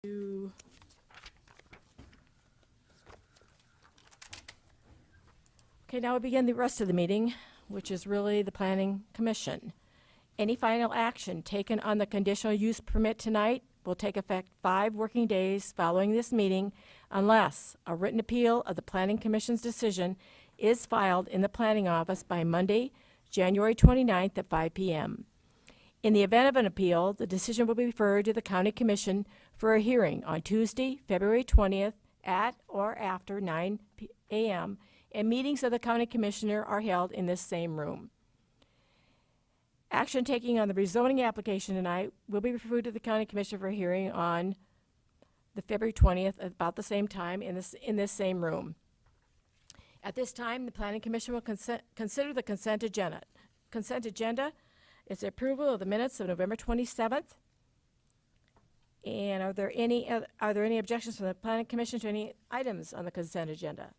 Okay, now we begin the rest of the meeting, which is really the Planning Commission. Any final action taken on the conditional use permit tonight will take effect 5 working days following this meeting unless a written appeal of the Planning Commission's decision is filed in the Planning Office by Monday, January 29th at 5 p.m. In the event of an appeal, the decision will be referred to the County Commission for a hearing on Tuesday, February 20th at or after 9 a.m., and meetings of the County Commissioner are held in this same room. Action taking on the rezoning application tonight will be referred to the County Commissioner for a hearing on the February 20th at about the same time in this same room. At this time, the Planning Commission will consider the consent agenda. Consent agenda is the approval of the minutes of November 27th. And are there any objections from the Planning Commission to any items on the consent agenda?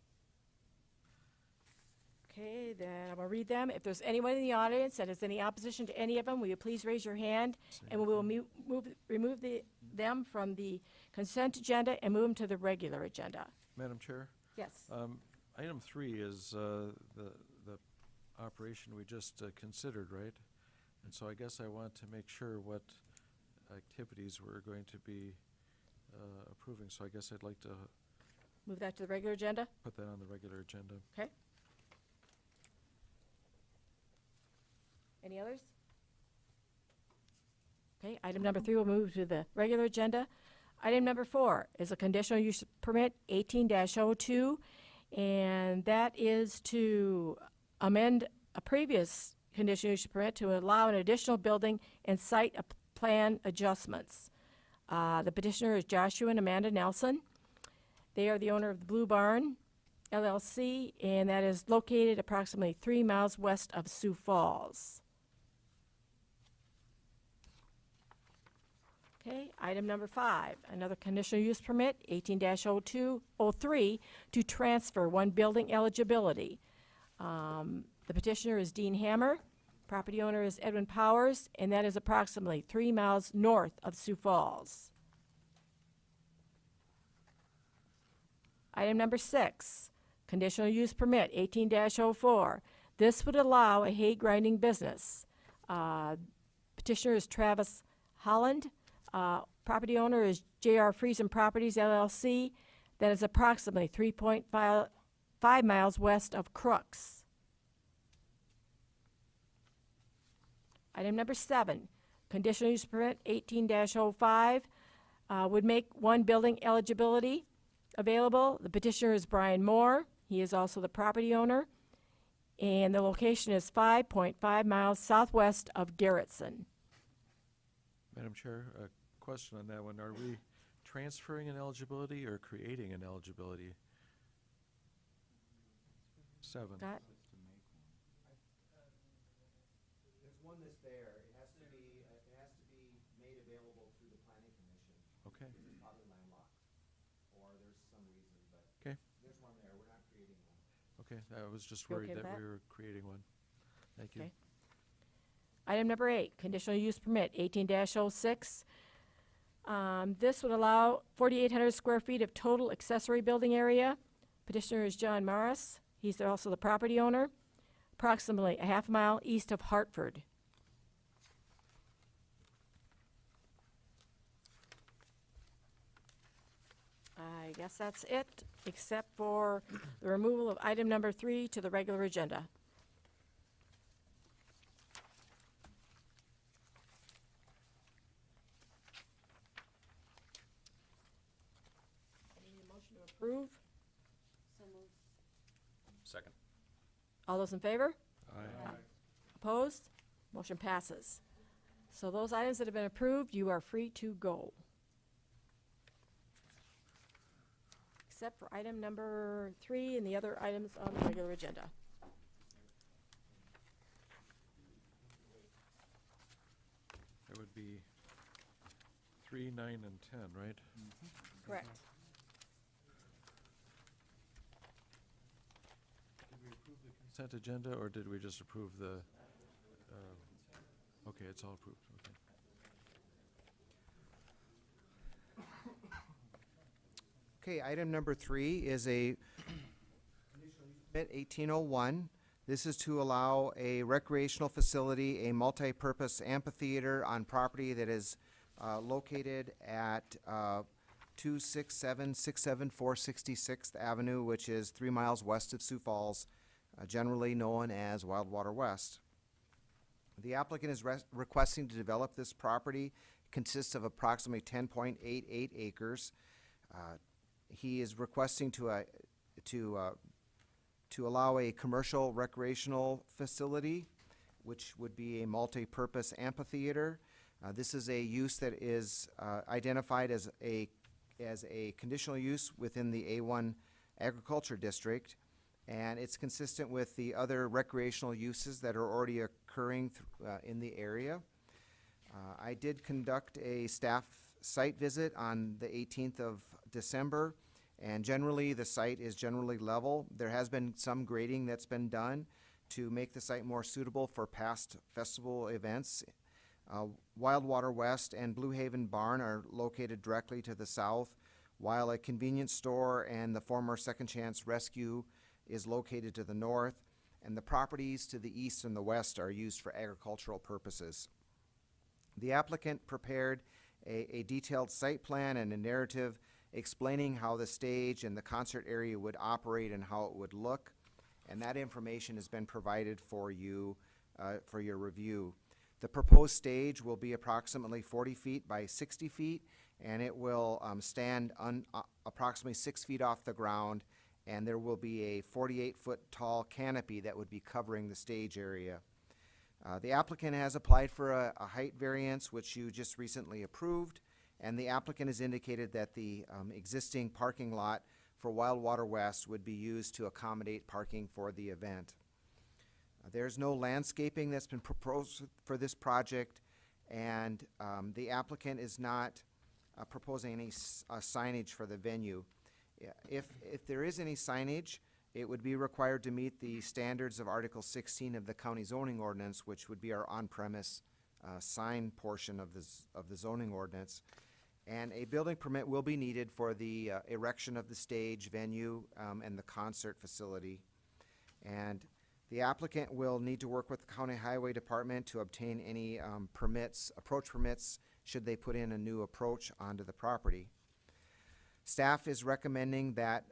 Okay, then I will read them. If there's anyone in the audience that has any opposition to any of them, will you please raise your hand, and we will remove them from the consent agenda and move them to the regular agenda. Madam Chair? Yes. Item 3 is the operation we just considered, right? And so I guess I want to make sure what activities we're going to be approving. So I guess I'd like to Move that to the regular agenda? put that on the regular agenda. Okay. Any others? Okay, item number 3 will move to the regular agenda. Item number 4 is a conditional use permit 18-02, and that is to amend a previous conditional use permit to allow an additional building and site plan adjustments. The petitioner is Joshua and Amanda Nelson. They are the owner of the Blue Barn LLC, and that is located approximately 3 miles west of Sioux Falls. Okay, item number 5, another conditional use permit, 18-03, to transfer 1 building eligibility. The petitioner is Dean Hammer, property owner is Edwin Powers, and that is approximately 3 miles north of Sioux Falls. Item number 6, conditional use permit, 18-04. This would allow a hay grinding business. Petitioner is Travis Holland. Property owner is J.R. Friesen Properties, LLC. That is approximately 3.5 miles west of Crooks. Item number 7, conditional use permit 18-05 would make 1 building eligibility available. The petitioner is Brian Moore. He is also the property owner. And the location is 5.5 miles southwest of Garrettson. Madam Chair, a question on that one. Are we transferring an eligibility or creating an eligibility? 7. Scott? There's one that's there. It has to be made available through the Planning Commission. Okay. It's probably landlocked, or there's some reason, but Okay. there's one there. We're not creating one. Okay. I was just You worried okay with that that? we were creating one. Thank you. Okay. Item number 8, conditional use permit 18-06. This would allow 4,800 square feet of total accessory building area. Petitioner is John Morris. He's also the property owner, approximately a half mile east of Hartford. I guess that's it, except for the removal of item number 3 to the regular agenda. Any motion to approve? Second. All those in favor? Aye. Opposed? Motion passes. So those items that have been approved, you are free to go. Except for item number 3 and the other items on the regular agenda. That would be 3, 9, and 10, right? Correct. Did we approve the consent agenda, or did we just approve the? Okay, it's all approved. Okay. Okay, item number 3 is a conditional use permit 1801. This is to allow a recreational facility, a multi-purpose amphitheater on property that is located at 267-674 66th Avenue, which is 3 miles west of Sioux Falls, generally known as Wildwater West. The applicant is requesting to develop this property. It consists of approximately 10.88 acres. He is requesting to allow a commercial recreational facility, which would be a multi-purpose amphitheater. This is a use that is identified as a conditional use within the A1 agriculture district, and it's consistent with the other recreational uses that are already occurring in the area. I did conduct a staff site visit on the 18th of December, and generally the site is generally level. There has been some grading that's been done to make the site more suitable for past festival events. Wildwater West and Blue Haven Barn are located directly to the south, while a convenience store and the former Second Chance Rescue is located to the north, and the properties to the east and the west are used for agricultural purposes. The applicant prepared a detailed site plan and a narrative explaining how the stage and the concert area would operate and how it would look, and that information has been provided for you for your review. The proposed stage will be approximately 40 feet by 60 feet, and it will stand approximately 6 feet off the ground, and there will be a 48-foot tall canopy that would be covering the stage area. The applicant has applied for a height variance, which you just recently approved, and the applicant has indicated that the existing parking lot for Wildwater West would be used to accommodate parking for the event. There's no landscaping that's been proposed for this project, and the applicant is not proposing any signage for the venue. If there is any signage, it would be required to meet the standards of Article 16 of the county zoning ordinance, which would be our on-premise sign portion of the zoning ordinance. And a building permit will be needed for the erection of the stage, venue, and the concert facility. And the applicant will need to work with the county highway department to obtain any approach permits, should they put in a new approach onto the property. Staff is recommending that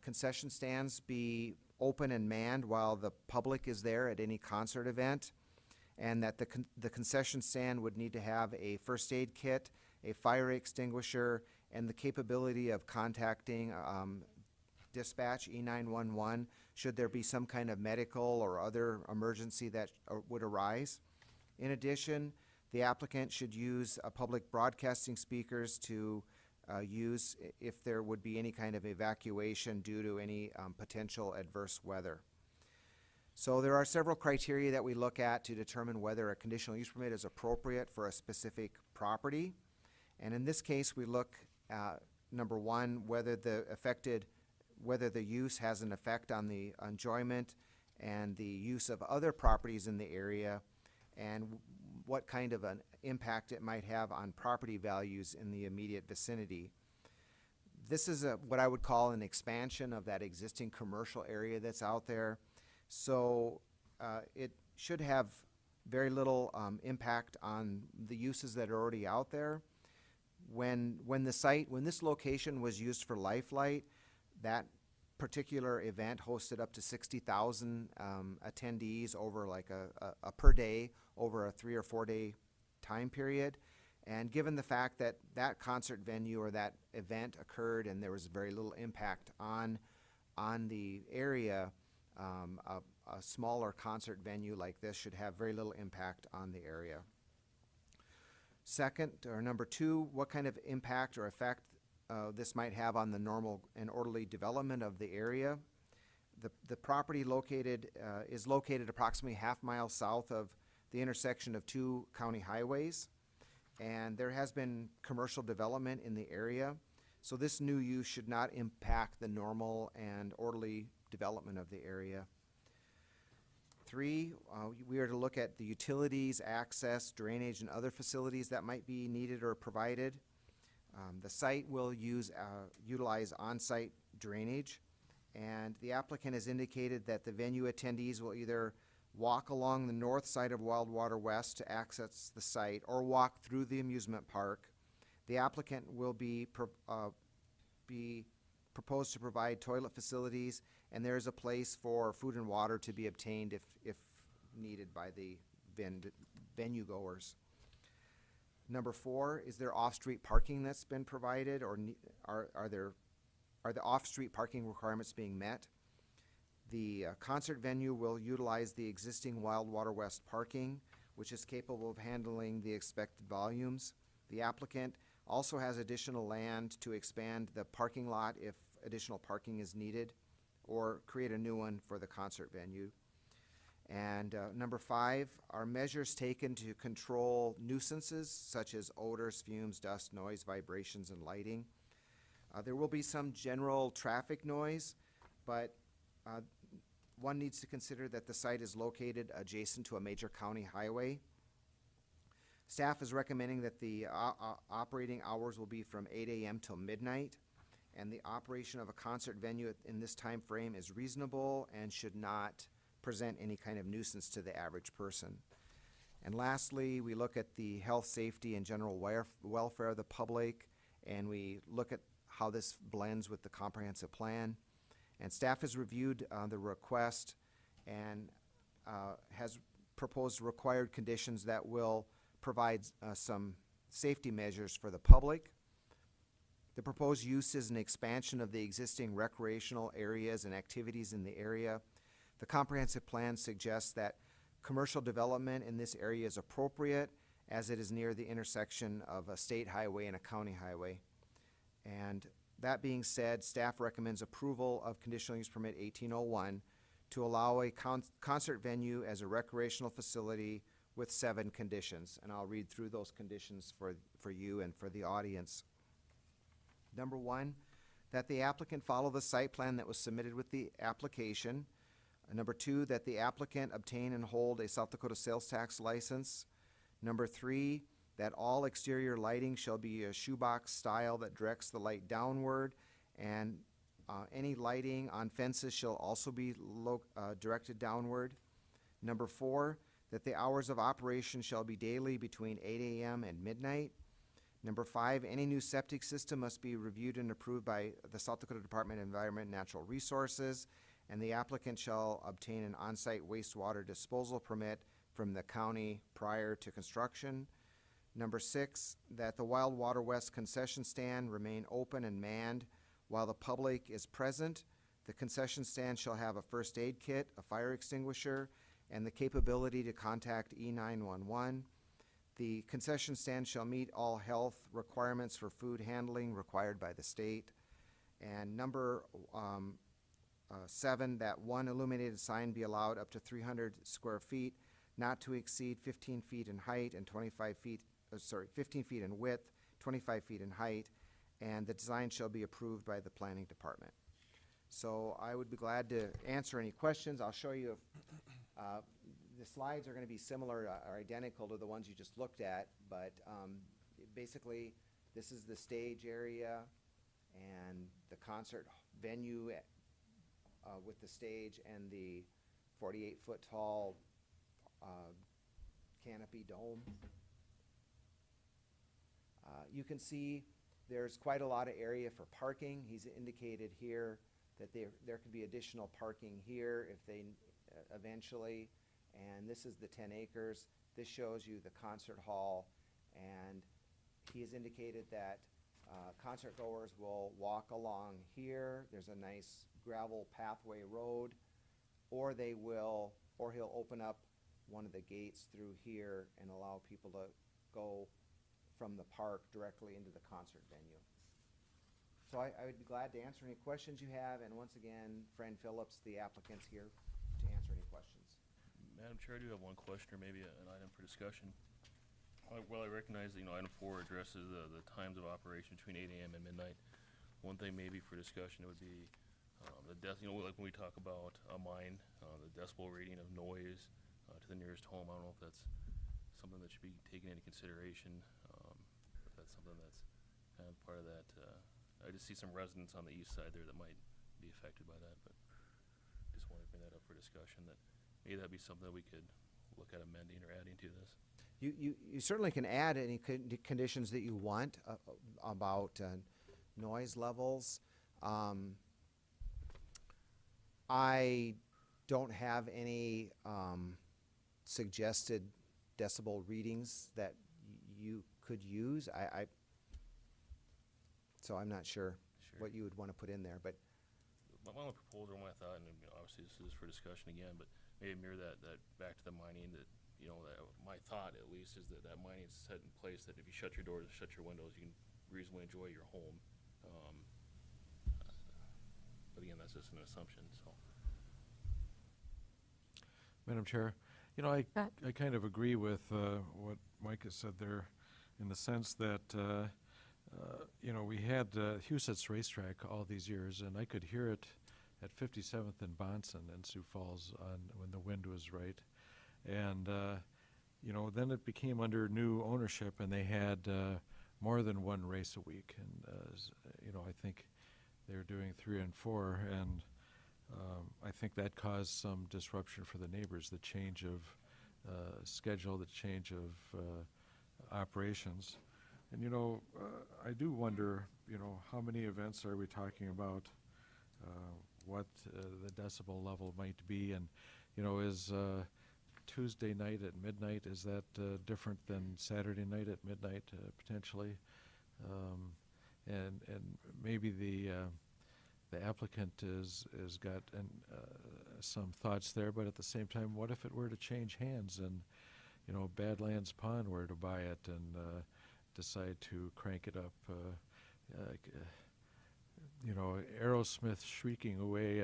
concession stands be open and manned while the public is there at any concert event, and that the concession stand would need to have a first aid kit, a fire extinguisher, and the capability of contacting dispatch E911 should there be some kind of medical or other emergency that would arise. In addition, the applicant should use public broadcasting speakers to use if there would be any kind of evacuation due to any potential adverse weather. So there are several criteria that we look at to determine whether a conditional use permit is appropriate for a specific property. And in this case, we look at, number one, whether the use has an effect on the enjoyment and the use of other properties in the area, and what kind of an impact it might have on property values in the immediate vicinity. This is what I would call an expansion of that existing commercial area that's out there. So it should have very little impact on the uses that are already out there. When this location was used for Lifelight, that particular event hosted up to 60,000 attendees over like a per day over a 3 or 4 day time period. And given the fact that that concert venue or that event occurred and there was very little impact on the area, a smaller concert venue like this should have very little impact on the area. Second, or number two, what kind of impact or effect this might have on the normal and orderly development of the area. The property is located approximately half mile south of the intersection of 2 county highways, and there has been commercial development in the area, so this new use should not impact the normal and orderly development of the area. 3, we are to look at the utilities, access, drainage, and other facilities that might be needed or provided. The site will utilize on-site drainage, and the applicant has indicated that the venue attendees will either walk along the north side of Wildwater West to access the site or walk through the amusement park. The applicant will be proposed to provide toilet facilities, and there is a place for food and water to be obtained if needed by the venue goers. Number 4, is there off-street parking that's been provided, or are the off-street parking requirements being met? The concert venue will utilize the existing Wildwater West parking, which is capable of handling the expected volumes. The applicant also has additional land to expand the parking lot if additional parking is needed, or create a new one for the concert venue. And number 5, are measures taken to control nuisances such as odors, fumes, dust, noise, vibrations, and lighting. There will be some general traffic noise, but one needs to consider that the site is located adjacent to a major county highway. Staff is recommending that the operating hours will be from 8 a.m. till midnight, and the operation of a concert venue in this time frame is reasonable and should not present any kind of nuisance to the average person. And lastly, we look at the health, safety, and general welfare of the public, and we look at how this blends with the comprehensive plan. And staff has reviewed the request and has proposed required conditions that will provide some safety measures for the public. The proposed use is an expansion of the existing recreational areas and activities in the area. The comprehensive plan suggests that commercial development in this area is appropriate as it is near the intersection of a state highway and a county highway. And that being said, staff recommends approval of Conditional Use Permit 1801 to allow a concert venue as a recreational facility with 7 conditions. And I'll read through those conditions for you and for the audience. Number 1, that the applicant follow the site plan that was submitted with the application. Number 2, that the applicant obtain and hold a South Dakota sales tax license. Number 3, that all exterior lighting shall be a shoebox style that directs the light downward, and any lighting on fences shall also be directed downward. Number 4, that the hours of operation shall be daily between 8 a.m. and midnight. Number 5, any new septic system must be reviewed and approved by the South Dakota Department of Environment and Natural Resources, and the applicant shall obtain an on-site wastewater disposal permit from the county prior to construction. Number 6, that the Wildwater West concession stand remain open and manned while the public is present. The concession stand shall have a first aid kit, a fire extinguisher, and the capability to contact E911. The concession stand shall meet all health requirements for food handling required by the state. And number 7, that one illuminated sign be allowed up to 300 square feet, not to exceed 15 feet in height and 15 feet in width, 25 feet in height, and the design shall be approved by the planning department. So I would be glad to answer any questions. I'll show you the slides are going to be similar or identical to the ones you just looked at, but basically this is the stage area and the concert venue with the stage and the 48-foot tall canopy dome. You can see there's quite a lot of area for parking. He's indicated here that there could be additional parking here if they eventually, and this is the 10 acres. This shows you the concert hall, and he has indicated that concert goers will walk along here. There's a nice gravel pathway road, or he'll open up one of the gates through here and allow people to go from the park directly into the concert venue. So I would be glad to answer any questions you have, and once again, Fran Phillips, the applicant's here to answer any questions. Madam Chair, I do have one question, or maybe an item for discussion. Well, I recognize that, item 4 addresses the times of operation between 8 a.m. and midnight. One thing maybe for discussion would be like when we talk about a mine, the decibel rating of noise to the nearest home. I don't know if that's something that should be taken into consideration, if that's something that's kind of part of that. I just see some residents on the east side there that might be affected by that, but just wanted to bring that up for discussion, that maybe that'd be something that we could look at amending or adding to this. You certainly can add any conditions that you want about noise levels. I don't have any suggested decibel readings that you could use. So I'm not sure what you would want to put in there, but My only proposal, my thought, and obviously this is for discussion again, but maybe mirror that back to the mining, that, my thought at least is that mining is set in place that if you shut your doors, shut your windows, you can reasonably enjoy your home. But again, that's just an assumption, so. Madam Chair, Go ahead. I kind of agree with what Mike has said there, in the sense that, we had Huset's racetrack all these years, and I could hear it at 57th and Bonson in Sioux Falls when the wind was right. And, then it became under new ownership, and they had more than one race a week. And, I think they're doing 3 and 4, and I think that caused some disruption for the neighbors, the change of schedule, the change of operations. And, I do wonder, how many events are we talking about, what the decibel level might be, and, is Tuesday night at midnight, is that different than Saturday night at midnight, potentially? And maybe the applicant is got some thoughts there, but at the same time, what if it were to change hands and, Badlands Pond were to buy it and decide to crank it up? Aerosmith shrieking away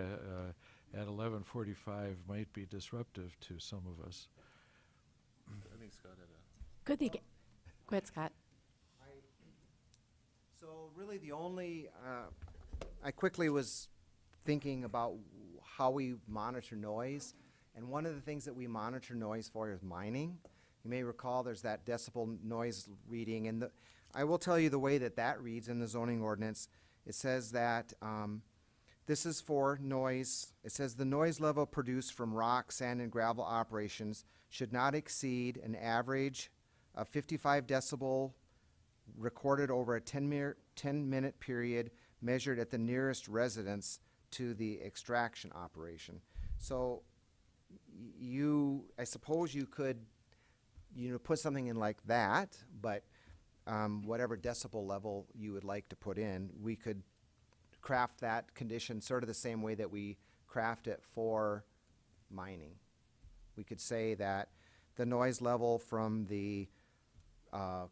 at 11:45 might be disruptive to some of us. I think Scott had a. Good thing. Go ahead, Scott. So really the only, I quickly was thinking about how we monitor noise, and one of the things that we monitor noise for is mining. You may recall there's that decibel noise reading, and I will tell you the way that reads in the zoning ordinance. It says that this is for noise. It says the noise level produced from rock, sand, and gravel operations should not exceed an average of 55 decibel recorded over a 10-minute period measured at the nearest residence to the extraction operation. So I suppose you could, put something in like that, but whatever decibel level you would like to put in, we could craft that condition sort of the same way that we craft it for mining. We could say that the noise level from the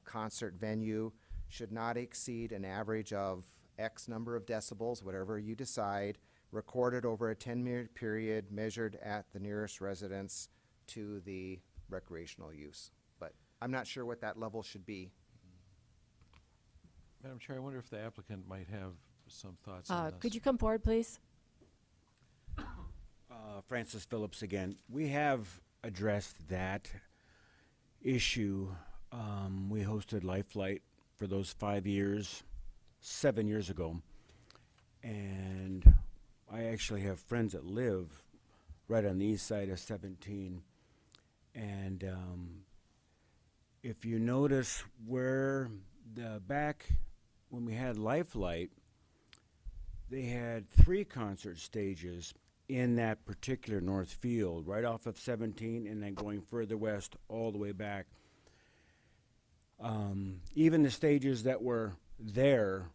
concert venue should not exceed an average of X number of decibels, whatever you decide, recorded over a 10-minute period measured at the nearest residence to the recreational use. But I'm not sure what that level should be. Madam Chair, I wonder if the applicant might have some thoughts on this. Could you come forward, please? Francis Phillips again. We have addressed that issue. We hosted Lifelight for those 5 years, 7 years ago. And I actually have friends that live right on the east side of 17. And if you notice where the back, when we had Lifelight, they had 3 concert stages in that particular north field, right off of 17 and then going further west all the way back. Even the stages that were there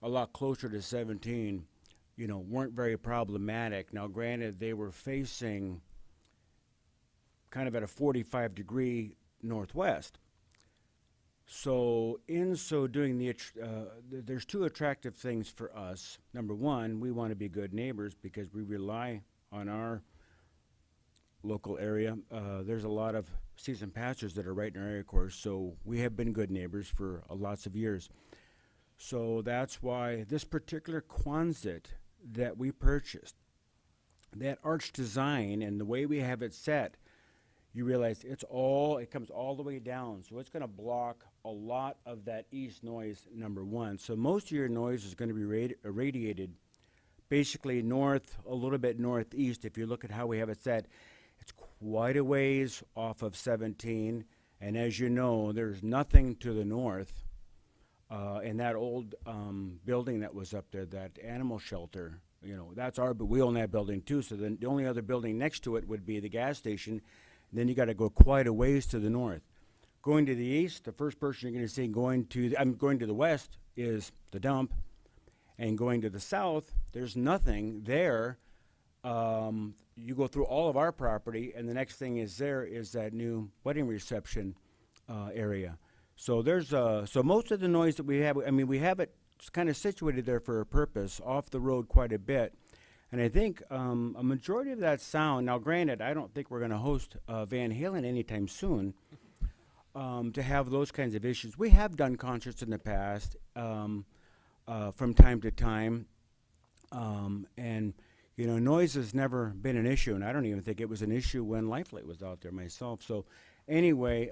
a lot closer to 17, weren't very problematic. Now, granted, they were facing kind of at a 45-degree northwest. So in so doing, there's 2 attractive things for us. Number one, we want to be good neighbors because we rely on our local area. There's a lot of season passers that are right in our area, of course, so we have been good neighbors for lots of years. So that's why this particular Quonset that we purchased, that arch design and the way we have it set, you realize it comes all the way down. So it's going to block a lot of that east noise, number one. So most of your noise is going to be radiated basically north, a little bit northeast. If you look at how we have it set, it's quite a ways off of 17. And as you know, there's nothing to the north. In that old building that was up there, that animal shelter, that's but we own that building too. So then the only other building next to it would be the gas station. Then you got to go quite a ways to the north. Going to the east, the first person you're going to see going to the west is the dump, and going to the south, there's nothing there. You go through all of our property, and the next thing is that new wedding reception area. So there's so most of the noise that we have, we have it kind of situated there for a purpose, off the road quite a bit. And I think a majority of that sound, now granted, I don't think we're going to host Van Halen anytime soon to have those kinds of issues. We have done concerts in the past from time to time, and noise has never been an issue, and I don't even think it was an issue when Lifelight was out there myself. So anyway,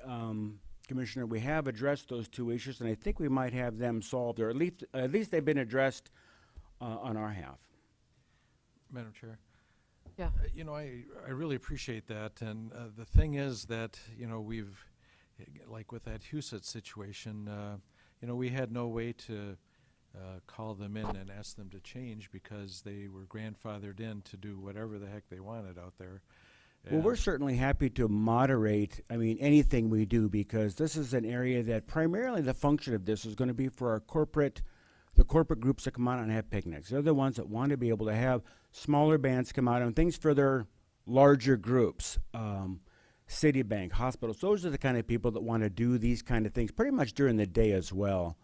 Commissioner, we have addressed those two issues, and I think we might have them solved, or at least they've been addressed on our half. Madam Chair? Yeah. I really appreciate that, and the thing is that, we've, like with that Huset situation, we had no way to call them in and ask them to change because they were grandfathered in to do whatever the heck they wanted out there. Well, we're certainly happy to moderate, anything we do, because this is an area that primarily the function of this is going to be for the corporate groups that come out and have picnics. They're the ones that want to be able to have smaller bands come out and things for their larger groups. Citibank, hospitals, those are the kind of people that want to do these kind of things pretty much during the day as well.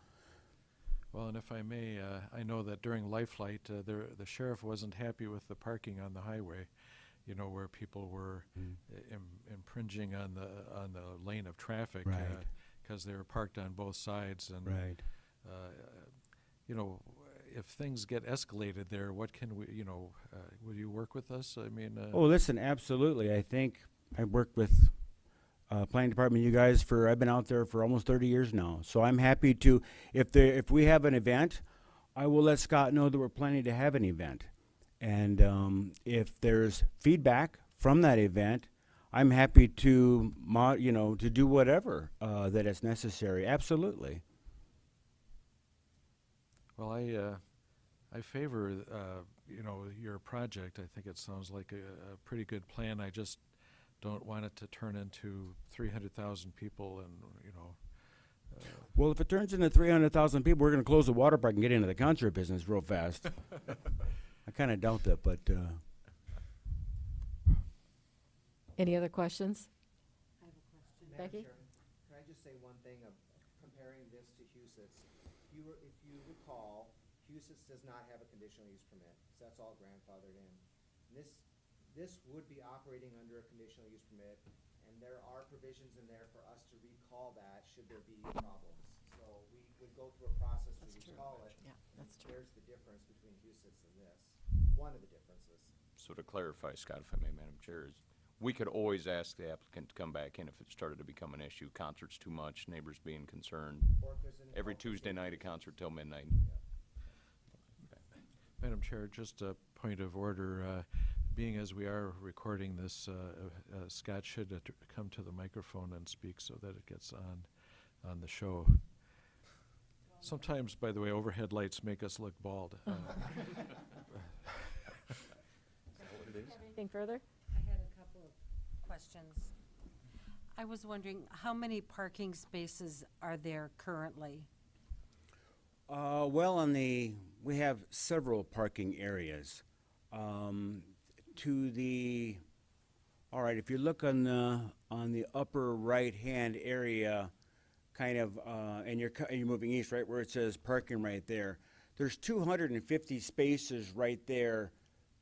Well, and if I may, I know that during Lifelight, the sheriff wasn't happy with the parking on the highway, where people were impinging on the lane of traffic, Right. Because they were parked on both sides. And Right. if things get escalated there, what can we, will you work with us? Oh, listen, absolutely. I think I've worked with planning department, you guys, I've been out there for almost 30 years now. So I'm happy to, if we have an event, I will let Scott know that we're planning to have an event. And if there's feedback from that event, I'm happy to, to do whatever that is necessary. Absolutely. Well, I favor, your project. I think it sounds like a pretty good plan. I just don't want it to turn into 300,000 people and, Well, if it turns into 300,000 people, we're going to close the water park and get into the concert business real fast. I kind of doubt that, but... Any other questions? Madam Becky? Chairman, can I just say one thing of comparing this to Huset's? If you recall, Huset's does not have a conditional use permit, so that's all grandfathered in. This would be operating under a conditional use permit, and there are provisions in there for us to recall that should there be problems. So we would go through a process to recall it. Yeah, that's true. There's the difference between Huset's and this, one of the differences. So to clarify, Scott, if I may, Madam Chair, is we could always ask the applicant to come back in if it started to become an issue, concerts too much, neighbors being concerned. Or if there's an Every health issue. Tuesday night, a concert till midnight. Madam Chair, just a point of order. Being as we are recording this, Scott should come to the microphone and speak so that it gets on the show. Sometimes, by the way, overhead lights make us look bald. Anything further? I had a couple of questions. I was wondering, how many parking spaces are there currently? Well, we have several parking areas. All right, if you look on the upper right-hand area, kind of, and you're moving east, right, where it says parking right there, there's 250 spaces right there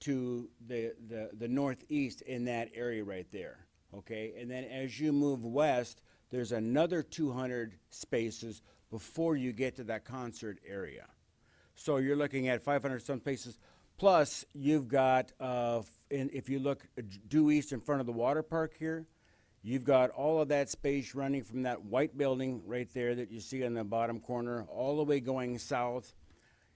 to the northeast in that area right there, okay? And then as you move west, there's another 200 spaces before you get to that concert area. So you're looking at 500 some spaces. Plus, you've got, if you look due east in front of the water park here, You've got all of that space running from that white building right there that you see in the bottom corner, all the way going south.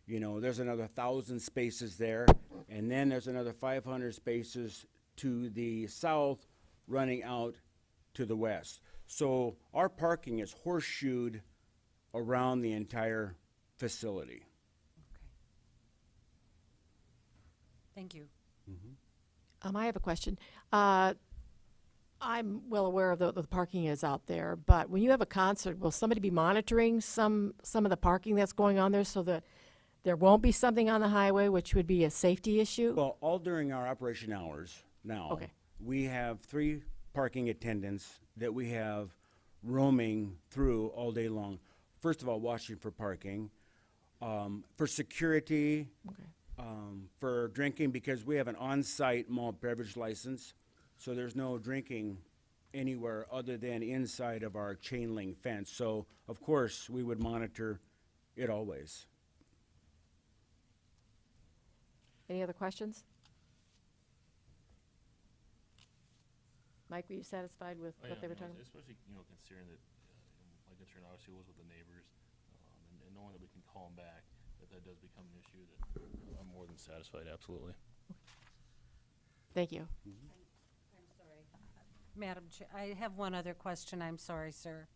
You know, there's another 1,000 spaces there, and then there's another 500 spaces to the south running out to the west. So our parking is horseshoed around the entire facility. Thank you. I have a question. I'm well aware of the parking is out there, but when you have a concert, will somebody be monitoring some of the parking that's going on there so that there won't be something on the highway which would be a safety issue? Well, all during our operation hours now, Okay. we have 3 parking attendants that we have roaming through all day long. First of all, watching for parking, for security, Okay. for drinking, because we have an on-site malt beverage license, so there's no drinking anywhere other than inside of our chain link fence. So, of course, we would monitor it always. Any other questions? Mike, were you satisfied with what they were talking about? Especially, considering that, my concern obviously was with the neighbors, and knowing that we can call them back, if that does become an issue, that I'm more than satisfied, absolutely. Thank you. I'm sorry. Madam Chair, I have one other question. I'm sorry, sir.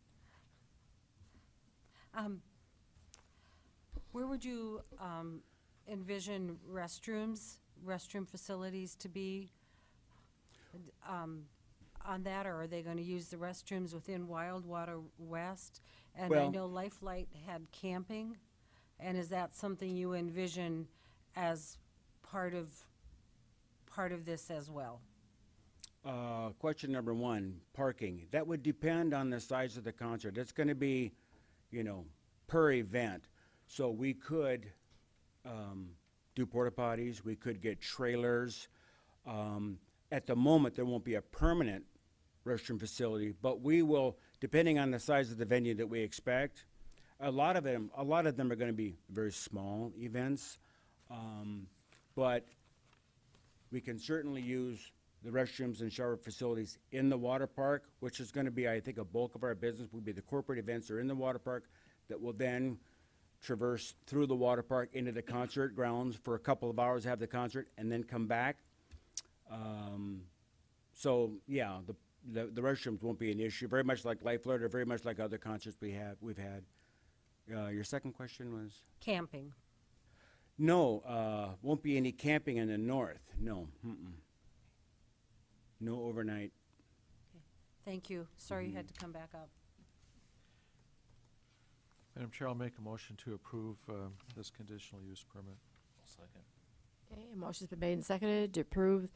Where would you envision restroom facilities to be on that, or are they going to use the restrooms within Wildwater West? And I Well- know Lifelight had camping, and is that something you envision as part of this as well? Question number 1, parking. That would depend on the size of the concert. It's gonna be, per event. So we could, do porta potties, we could get trailers. At the moment, there won't be a permanent restroom facility, but we will, depending on the size of the venue that we expect, a lot of them are gonna be very small events. But we can certainly use the restrooms and shower facilities in the water park, which is gonna be, I think, a bulk of our business, will be the corporate events are in the water park that will then traverse through the water park into the concert grounds for a couple of hours, have the concert, and then come back. So, yeah, the restrooms won't be an issue, very much like Lifelight, or very much like other concerts we've had. Your second question was? Camping. No, won't be any camping in the north, no, no overnight. Thank you. Sorry you had to come back up. Madam Chair, I'll make a motion to approve this conditional use permit. I'll second. Okay, a motion's been made and seconded to approve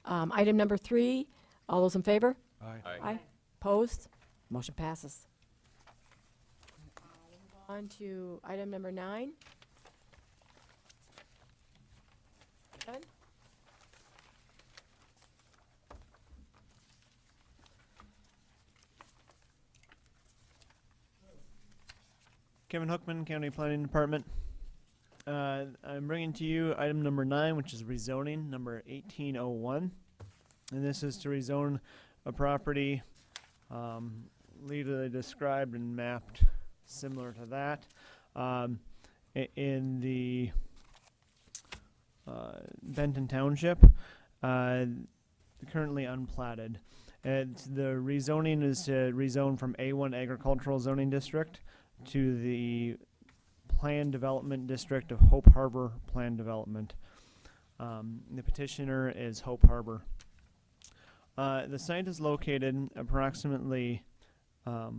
item number 3. All those in favor? Aye. Opposed? Motion passes. We'll move on to item number 9. Kevin? Kevin Hookman, County Planning Department. I'm bringing to you item number 9, which is rezoning number 1801. And this is to rezone a property legally described and mapped similar to that in the Benton Township, currently unplatted. The rezoning is to rezone from A1 Agricultural Zoning District to the Planned Development District of Hope Harbor Planned Development. The petitioner is Hope Harbor. The site is located approximately a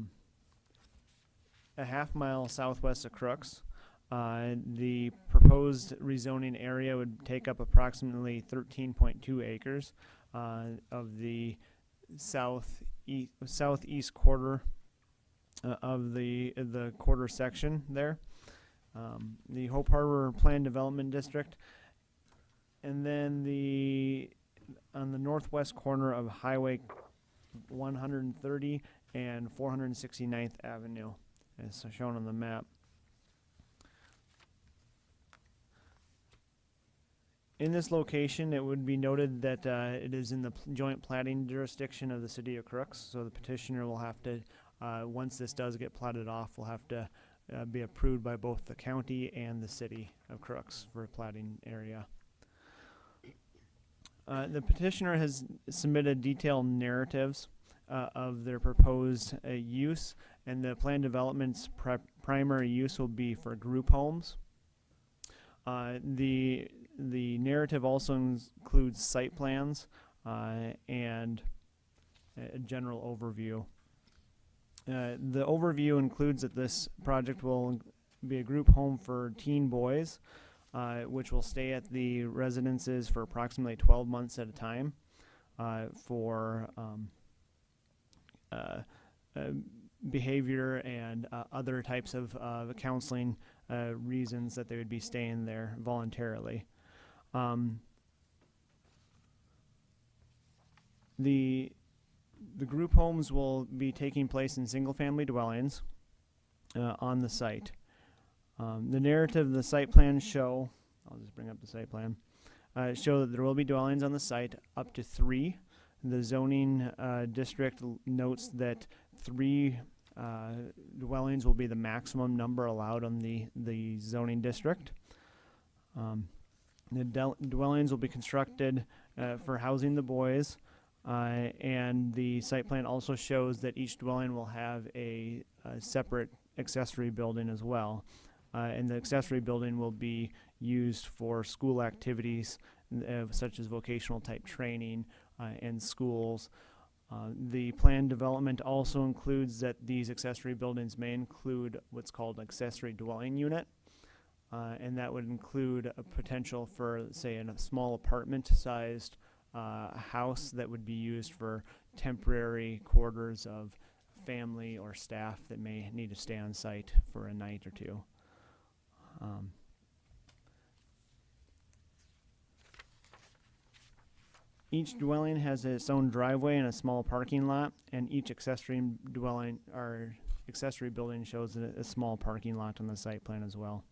half-mile southwest of Crooks. The proposed rezoning area would take up approximately 13.2 acres of the southeast quarter of the quarter section there. The Hope Harbor Planned Development District, and then on the northwest corner of Highway 130 and 469th Avenue, as shown on the map. In this location, it would be noted that it is in the joint platting jurisdiction of the city of Crooks, so the petitioner will have to, once this does get platted off, will have to be approved by both the county and the city of Crooks for a platting area. The petitioner has submitted detailed narratives of their proposed use, and the planned development's primary use will be for group homes. The narrative also includes site plans and a general overview. The overview includes that this project will be a group home for teen boys, which will stay at the residences for approximately 12 months at a time for behavior and other types of counseling reasons that they would be staying there voluntarily. The group homes will be taking place in single-family dwellings on the site. The narrative of the site plan show, I'll just bring up the site plan, show that there will be dwellings on the site up to 3. The zoning district notes that 3 dwellings will be the maximum number allowed on the zoning district. The dwellings will be constructed for housing the boys, and the site plan also shows that each dwelling will have a separate accessory building as well. And the accessory building will be used for school activities such as vocational type training and schools. The planned development also includes that these accessory buildings may include what's called an accessory dwelling unit, and that would include a potential for, say, a small apartment-sized house that would be used for temporary quarters of family or staff that may need to stay on site for a night or two. Each dwelling has its own driveway and a small parking lot, and each accessory dwelling or accessory building shows a small parking lot on the site plan as well.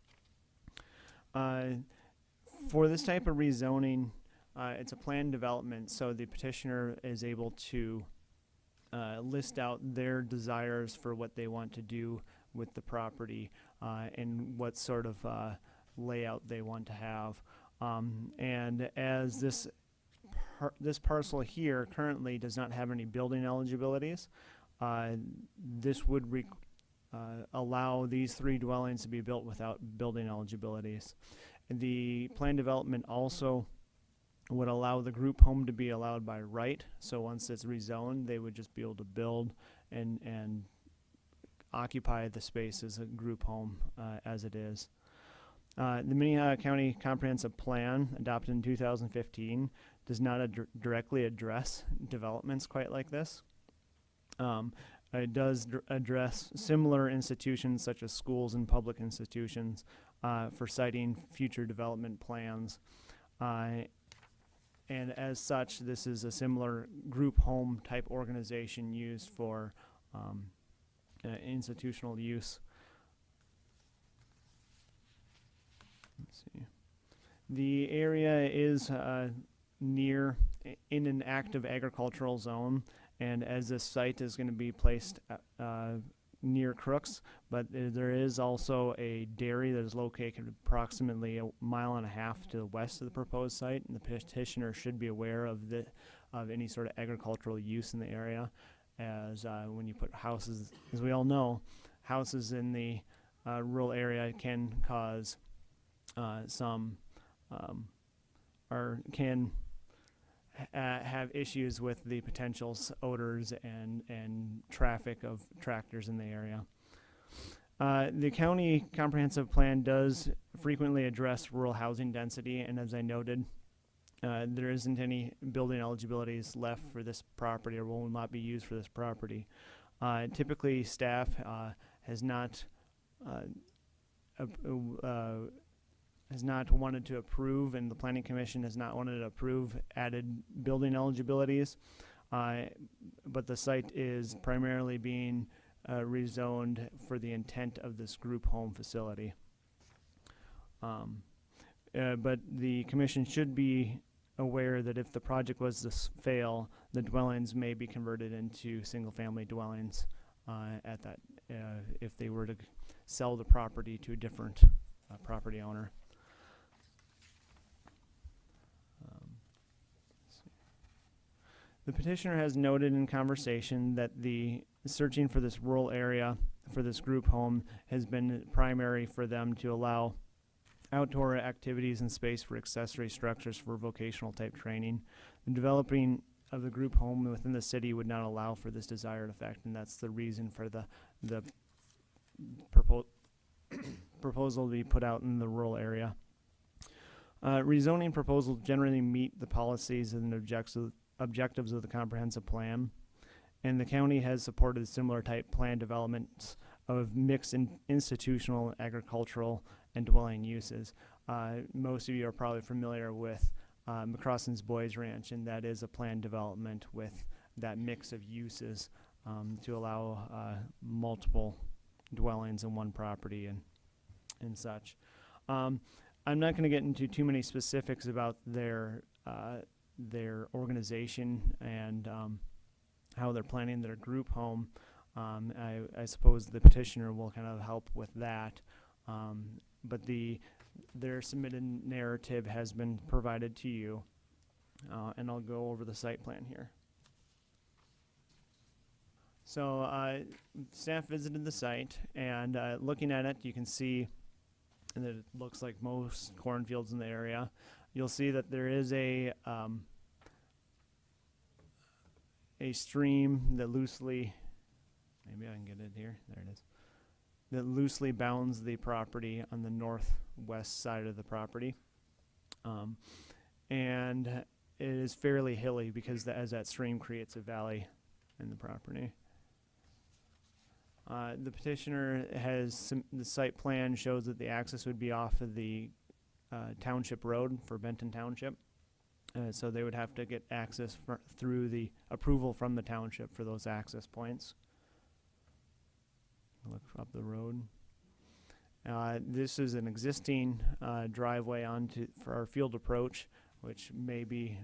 For this type of rezoning, it's a planned development, so the petitioner is able to list out their desires for what they want to do with the property and what sort of layout they want to have. And as this parcel here currently does not have any building eligibilities, this would allow these 3 dwellings to be built without building eligibilities. The planned development also would allow the group home to be allowed by right, so once it's rezoned, they would just be able to build and occupy the space as a group home as it is. The Minnehaha County Comprehensive Plan, adopted in 2015, does not directly address developments quite like this. It does address similar institutions such as schools and public institutions for citing future development plans. And as such, this is a similar group home type organization used for institutional use. Let's see. The area is in an active agricultural zone, and as this site is going to be placed near Crooks, but there is also a dairy that is located approximately 1.5 miles to the west of the proposed site, and the petitioner should be aware of any sort of agricultural use in the area, as when you put houses, as we all know, houses in the rural area can cause have issues with the potential odors and traffic of tractors in the area. The county comprehensive plan does frequently address rural housing density, and as I noted, there isn't any building eligibilities left for this property or will not be used for this property. Typically, staff has not wanted to approve, and the Planning Commission has not wanted to approve added building eligibilities, but the site is primarily being rezoned for the intent of this group home facility. but the commission should be aware that if the project was to fail, the dwellings may be converted into single-family dwellings at that, if they were to sell the property to a different property owner. The petitioner has noted in conversation that the searching for this rural area for this group home has been primary for them to allow outdoor activities and space for accessory structures for vocational type training. The developing of the group home within the city would not allow for this desired effect, and that's the reason for the proposal to be put out in the rural area. Rezoning proposals generally meet the policies and objectives of the comprehensive plan, and the county has supported similar type plan developments of mixed institutional, agricultural, and dwelling uses. Most of you are probably familiar with McCrossen's Boys Ranch, and that is a planned development with that mix of uses to allow multiple dwellings in one property and such. I'm not going to get into too many specifics about their organization and how they're planning their group home. I suppose the petitioner will kind of help with that. But their submitted narrative has been provided to you, and I'll go over the site plan here. So staff visited the site, and looking at it, you can see that it looks like most cornfields in the area. You'll see that there is a stream that loosely, maybe I can get it here, there it is, that loosely bounds the property on the northwest side of the property. And it is fairly hilly because as that stream creates a valley in the property. The petitioner has the site plan shows that the access would be off of the township road for Benton Township. So they would have to get access through the approval from the township for those access points. Look up the road. This is an existing driveway for our field approach, which may be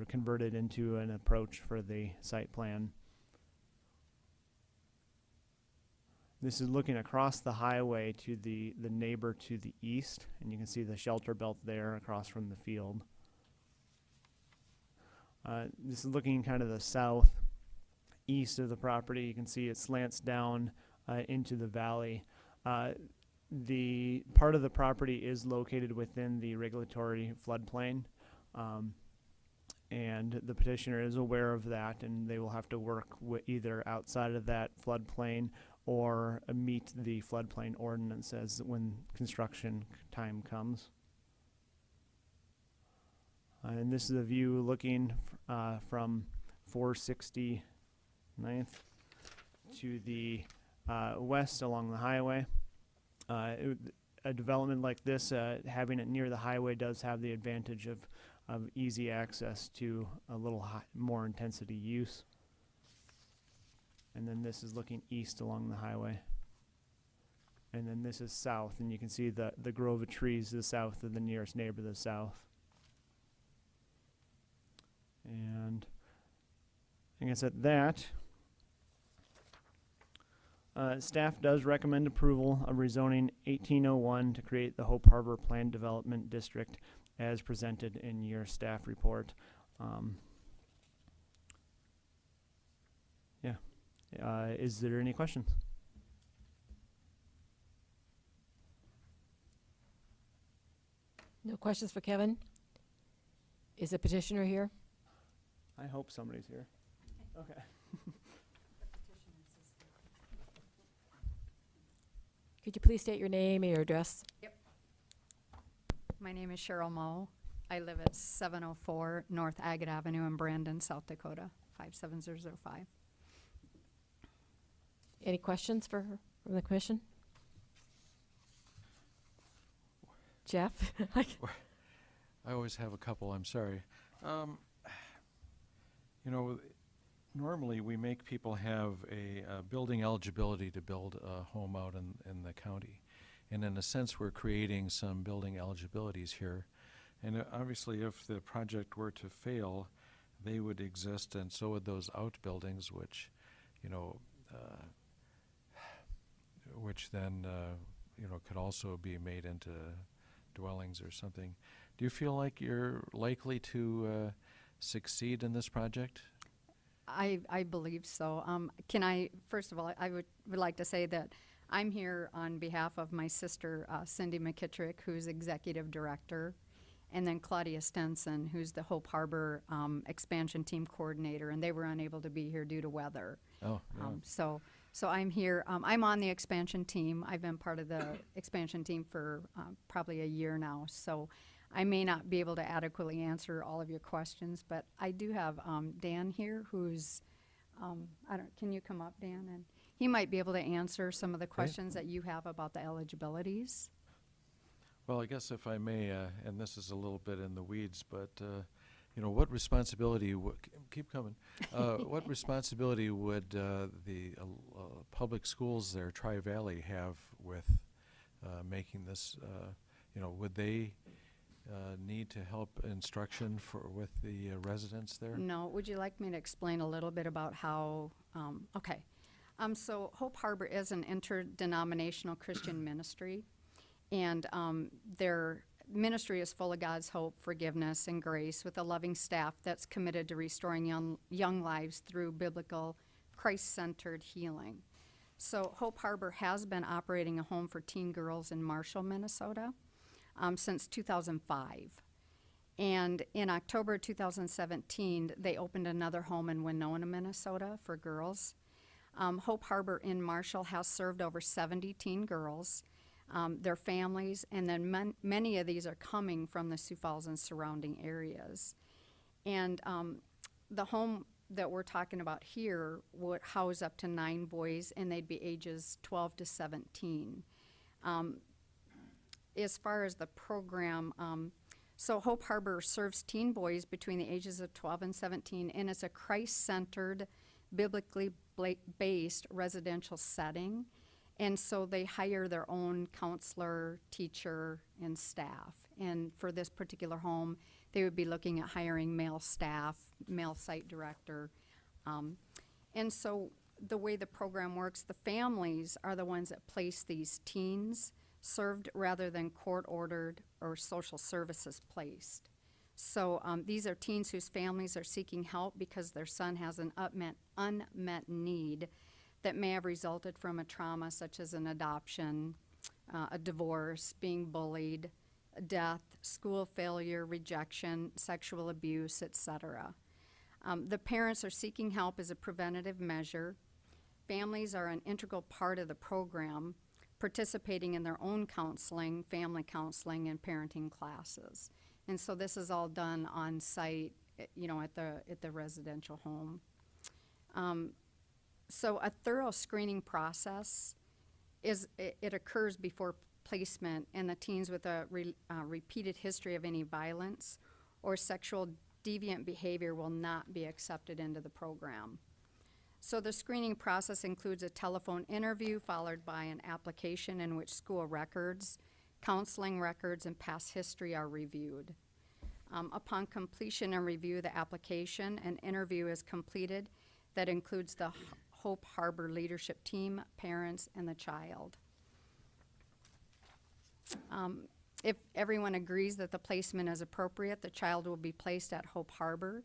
converted into an approach for the site plan. This is looking across the highway to the neighbor to the east, and you can see the shelter belt there across from the field. This is looking kind of the southeast of the property. You can see it slants down into the valley. The part of the property is located within the regulatory floodplain, and the petitioner is aware of that, and they will have to work either outside of that floodplain or meet the floodplain ordinances when construction time comes. And this is a view looking from 469th to the west along the highway. A development like this, having it near the highway, does have the advantage of easy access to a little more intensity use. And then this is looking east along the highway. And then this is south, and you can see the grove of trees to the south of the nearest neighbor to the south. And I guess at that, staff does recommend approval of rezoning 1801 to create the Hope Harbor Planned Development District as presented in your staff report. Is there any questions? No questions for Kevin? Is the petitioner here? I hope somebody's here. Okay. Could you please state your name and your address? My name is Cheryl Moe. I live at 704 North Agate Avenue in Brandon, South Dakota, 57005. Any questions from the commission? Jeff? I always have a couple, I'm sorry. You know, normally we make people have a building eligibility to build a home out in the county. And in a sense, we're creating some building eligibilities here. And obviously, if the project were to fail, they would exist, and so would those outbuildings, which, you know, which then, you know, could also be made into dwellings or something. Do you feel like you're likely to succeed in this project? I believe so. Can I, first of all, I would like to say that I'm here on behalf of my sister, Cindy McKittrick, who's executive director, and then Claudia Stenson, who's the Hope Harbor expansion team coordinator, and they were unable to be here due to weather. Oh, yeah. So I'm here. I'm on the expansion team. I've been part of the expansion team for probably a year now. So I may not be able to adequately answer all of your questions, but I do have Dan here, who's can you come up, Dan? And he might be able to answer some of the questions that you have about the eligibilities. Well, I guess if I may, and this is a little bit in the weeds, but, you know, what responsibility, keep coming, what responsibility would the public schools there, Tri-Valley, have with making this, you know, would they need to help instruction with the residents there? No, would you like me to explain a little bit about how, okay. So Hope Harbor is an interdenominational Christian ministry, and their ministry is full of God's hope, forgiveness, and grace, with a loving staff that's committed to restoring young lives through biblical, Christ-centered healing. So Hope Harbor has been operating a home for teen girls in Marshall, Minnesota, since 2005. And in October 2017, they opened another home in Winona, Minnesota for girls. Hope Harbor in Marshall has served over 70 teen girls, their families, and then many of these are coming from the Sioux Falls and surrounding areas. And the home that we're talking about here would house up to 9 boys, and they'd be ages 12 to 17. As far as the program, so Hope Harbor serves teen boys between the ages of 12 and 17, and it's a Christ-centered, biblically based residential setting. And so they hire their own counselor, teacher, and staff. And for this particular home, they would be looking at hiring male staff, male site director. And so the way the program works, the families are the ones that place these teens served rather than court-ordered or social services placed. So these are teens whose families are seeking help because their son has an unmet need that may have resulted from a trauma such as an adoption, a divorce, being bullied, death, school failure, rejection, sexual abuse, etc. The parents are seeking help as a preventative measure. Families are an integral part of the program, participating in their own counseling, family counseling, and parenting classes. And so this is all done on site, you know, at the residential home. So a thorough screening process it occurs before placement, and the teens with a repeated history of any violence or sexual deviant behavior will not be accepted into the program. So the screening process includes a telephone interview followed by an application in which school records, counseling records, and past history are reviewed. Upon completion and review of the application, an interview is completed that includes the Hope Harbor leadership team, parents, and the child. If everyone agrees that the placement is appropriate, the child will be placed at Hope Harbor.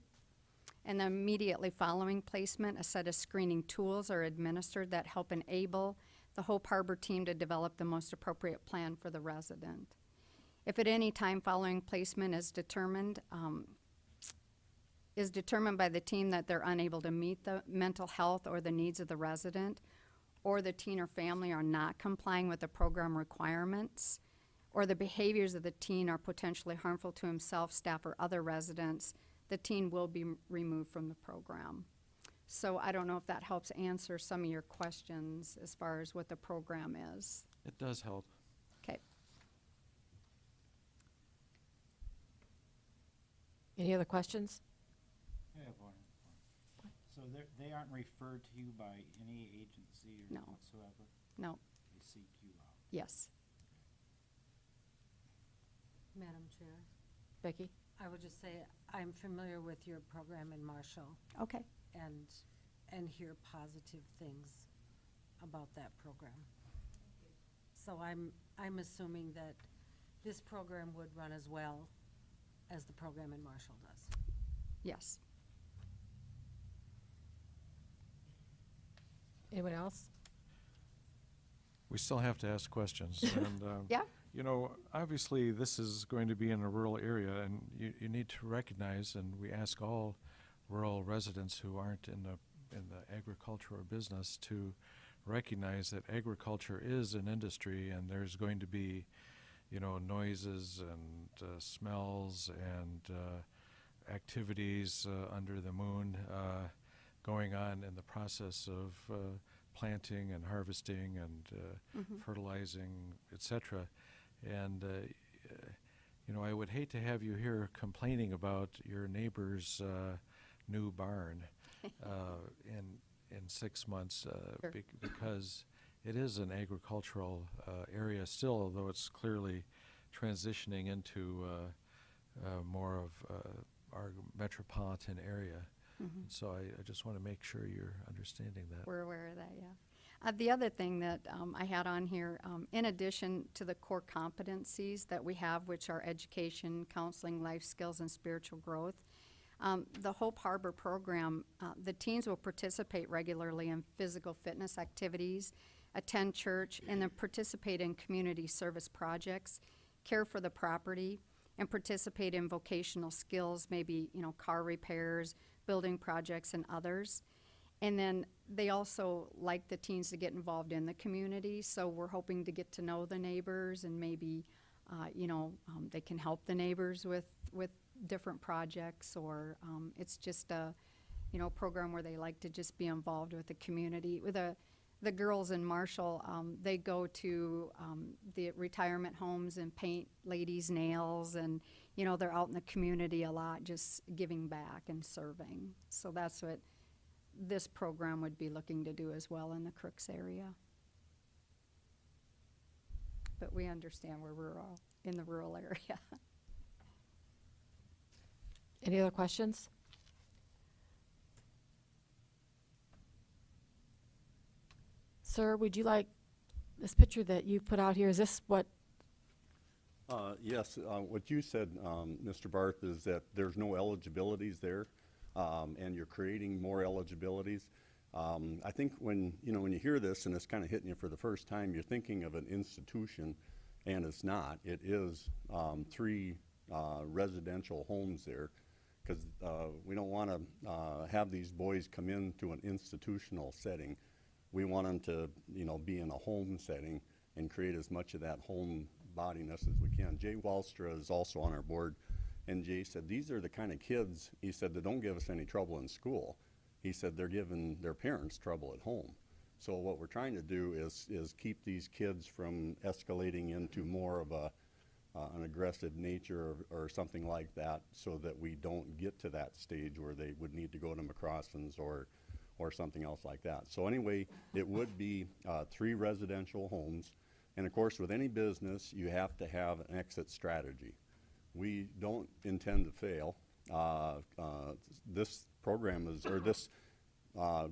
And then immediately following placement, a set of screening tools are administered that help enable the Hope Harbor team to develop the most appropriate plan for the resident. If at any time following placement is determined by the team that they're unable to meet the mental health or the needs of the resident, or the teen or family are not complying with the program requirements, or the behaviors of the teen are potentially harmful to himself, staff, or other residents, the teen will be removed from the program. So I don't know if that helps answer some of your questions as far as what the program is. It does help. Okay. Any other questions? I have one. So they aren't referred to you by any agency or No. whatsoever? No. They seek you out? Yes. Madam Chair, Becky? I would just say I'm familiar with your program in Marshall Okay. and hear positive things about that program. So I'm assuming that this program would run as well as the program in Marshall does. Yes. Anyone else? We still have to ask questions, and, Yeah. you know, obviously, this is going to be in a rural area, and you need to recognize, and we ask all rural residents who aren't in the agricultural business to recognize that agriculture is an industry, and there's going to be, you know, noises and smells and activities under the moon going on in the process of planting and harvesting and fertilizing, etc. And you know, I would hate to have you here complaining about your neighbor's new barn in 6 months Sure. because it is an agricultural area still, although it's clearly transitioning into more of our metropolitan area. And so I just want to make sure you're understanding that. We're aware of that, yeah. The other thing that I had on here, in addition to the core competencies that we have, which are education, counseling, life skills, and spiritual growth, the Hope Harbor program, the teens will participate regularly in physical fitness activities, attend church, and then participate in community service projects, care for the property, and participate in vocational skills, maybe, you know, car repairs, building projects, and others. And then they also like the teens to get involved in the community, so we're hoping to get to know the neighbors and maybe, you know, they can help the neighbors with different projects, or it's just a, you know, program where they like to just be involved with the community. With the girls in Marshall, they go to the retirement homes and paint ladies' nails, and, you know, they're out in the community a lot, just giving back and serving. So that's what this program would be looking to do as well in the Crooks area. But we understand we're rural, in the rural area. Any other questions? Sir, would you like this picture that you put out here? Is this what? Yes, what you said, Mr. Barth, is that there's no eligibilities there, and you're creating more eligibilities. I think when you hear this and it's kind of hitting you for the first time, you're thinking of an institution, and it's not. It is 3 residential homes there, because we don't want to have these boys come into an institutional setting. We want them to, you know, be in a home setting and create as much of that home bodiness as we can. Jay Wallstra is also on our board, and Jay said these are the kind of kids, he said, that don't give us any trouble in school. He said they're giving their parents trouble at home. So what we're trying to do is keep these kids from escalating into more of an aggressive nature or something like that, so that we don't get to that stage where they would need to go to McCrosson's or something else like that. So anyway, it would be 3 residential homes. And of course, with any business, you have to have an exit strategy. We don't intend to fail. This program is, or this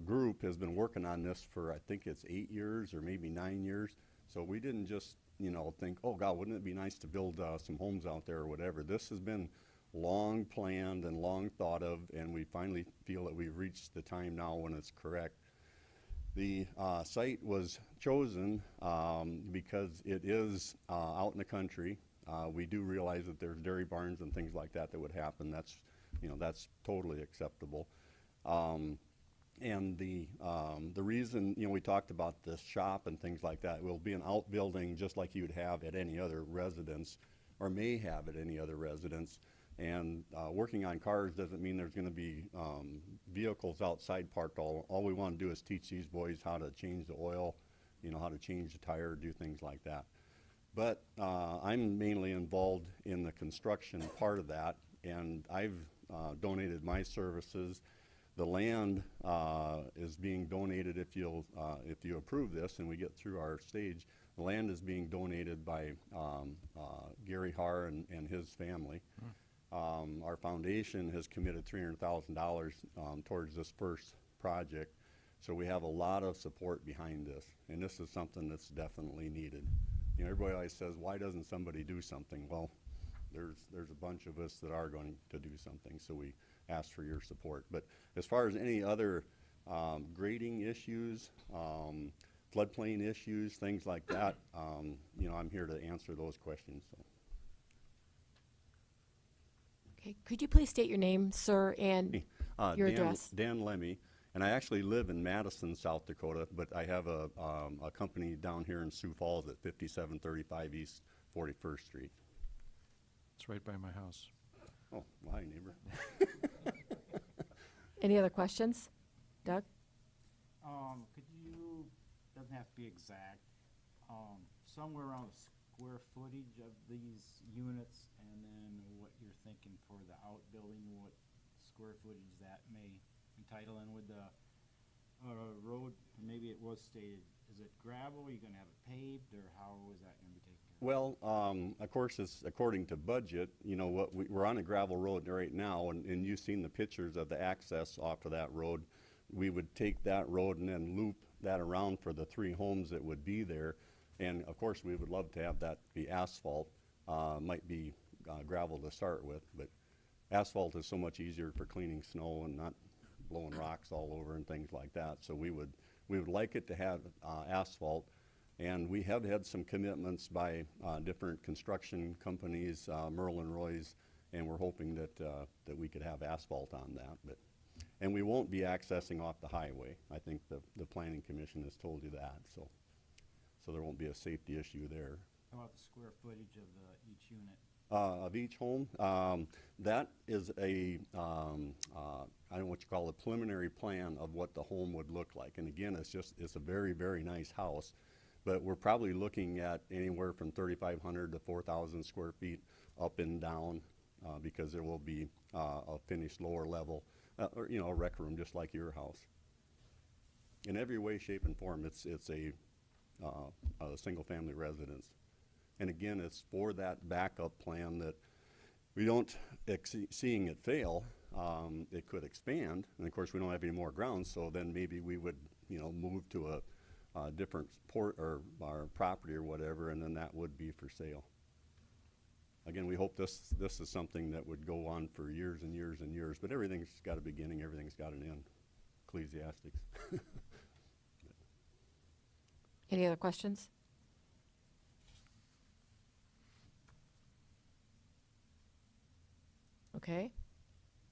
group has been working on this for, I think it's 8 years or maybe 9 years. So we didn't just, you know, think, oh God, wouldn't it be nice to build some homes out there or whatever. This has been long planned and long thought of, and we finally feel that we've reached the time now when it's correct. The site was chosen because it is out in the country. We do realize that there's dairy barns and things like that would happen. That's, you know, that's totally acceptable. And the reason, you know, we talked about the shop and things like that, it will be an outbuilding just like you would have at any other residence, or may have at any other residence. And working on cars doesn't mean there's going to be vehicles outside parked. All we want to do is teach these boys how to change the oil, you know, how to change the tire, do things like that. But I'm mainly involved in the construction part of that, and I've donated my services. The land is being donated if you approve this and we get through our stage. The land is being donated by Gary Har and his family. Our foundation has committed $300,000 towards this first project, so we have a lot of support behind this, and this is something that's definitely needed. You know, everybody always says, why doesn't somebody do something? Well, there's a bunch of us that are going to do something, so we ask for your support. But as far as any other grading issues, floodplain issues, things like that, you know, I'm here to answer those questions. So. Okay, could you please state your name, sir, and your address? Dan Lemmy, and I actually live in Madison, South Dakota, but I have a company down here in Sioux Falls at 5735 East 41st Street. It's right by my house. Oh, well, hi, neighbor. Any other questions? Doug? Could you, doesn't have to be exact, somewhere around the square footage of these units, and then what you're thinking for the outbuilding, what square footage that may entitle, and with the road, maybe it was stated, is it gravel, are you gonna have it paved, or how is that gonna be taken care of? Well, of course, it's according to budget. You know, what we're on a gravel road right now, and you've seen the pictures of the access off of that road. We would take that road and then loop that around for the 3 homes that would be there. And of course, we would love to have that be asphalt. Might be gravel to start with, but asphalt is so much easier for cleaning snow and not blowing rocks all over and things like that. So we would like it to have asphalt. And we have had some commitments by different construction companies, Merlin Roy's, and we're hoping that that we could have asphalt on that. And we won't be accessing off the highway. I think the Planning Commission has told you that, so there won't be a safety issue there. How about the square footage of each unit? Of each home, that is a, I don't know what you call it, a preliminary plan of what the home would look like. And again, it's a very, very nice house, but we're probably looking at anywhere from 3,500 to 4,000 square feet up and down, because there will be a finished lower level, or, you know, a rec room just like your house. In every way, shape, and form, it's a single-family residence. And again, it's for that backup plan that we don't, seeing it fail, it could expand. And of course, we don't have any more ground, so then maybe we would, you know, move to a different port or our property or whatever, and then that would be for sale. Again, we hope this is something that would go on for years and years and years, but everything's got a beginning, everything's got an end. Ecclesiastics. Any other questions? Okay.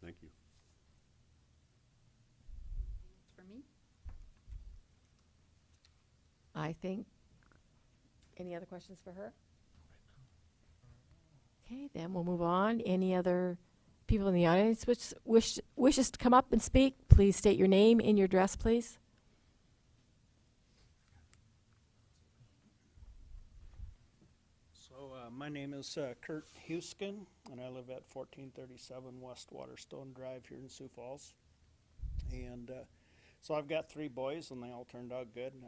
Thank you. For me? I think, any other questions for her? Okay, then we'll move on. Any other people in the audience which wishes to come up and speak? Please state your name and your address, please. So my name is Kurt Huskin, and I live at 1437 West Waterstone Drive here in Sioux Falls. And so I've got 3 boys, and they all turned out good, and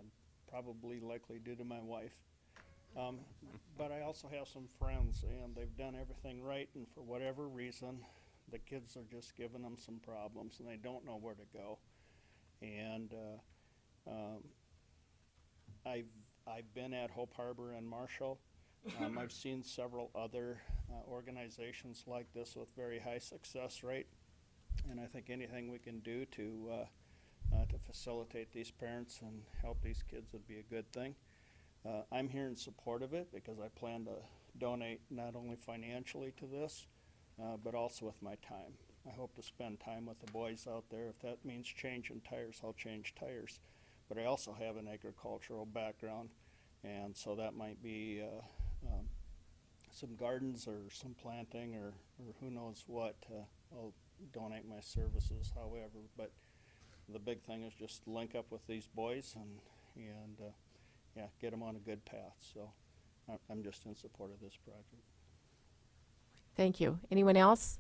probably likely due to my wife. But I also have some friends, and they've done everything right, and for whatever reason, the kids are just giving them some problems, and they don't know where to go. And I've been at Hope Harbor and Marshall. I've seen several other organizations like this with very high success rate, and I think anything we can do to facilitate these parents and help these kids would be a good thing. I'm here in support of it because I plan to donate not only financially to this, but also with my time. I hope to spend time with the boys out there. If that means changing tires, I'll change tires. But I also have an agricultural background, and so that might be some gardens or some planting or who knows what. I'll donate my services, however. But the big thing is just link up with these boys and yeah, get them on a good path. So I'm just in support of this project. Thank you. Anyone else?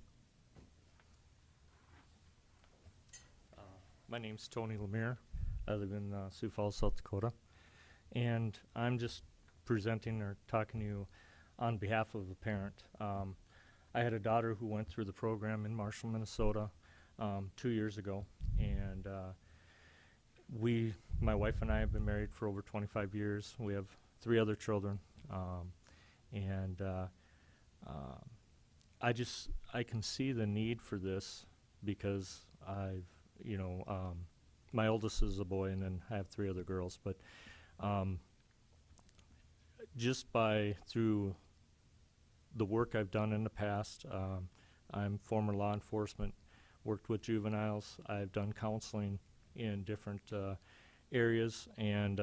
My name's Tony Lemire. I live in Sioux Falls, South Dakota. And I'm just presenting or talking to you on behalf of a parent. I had a daughter who went through the program in Marshall, Minnesota, 2 years ago, and my wife and I have been married for over 25 years. We have 3 other children, and I can see the need for this because my oldest is a boy, and then I have 3 other girls, but just through the work I've done in the past, I'm former law enforcement, worked with juveniles, I've done counseling in different areas, and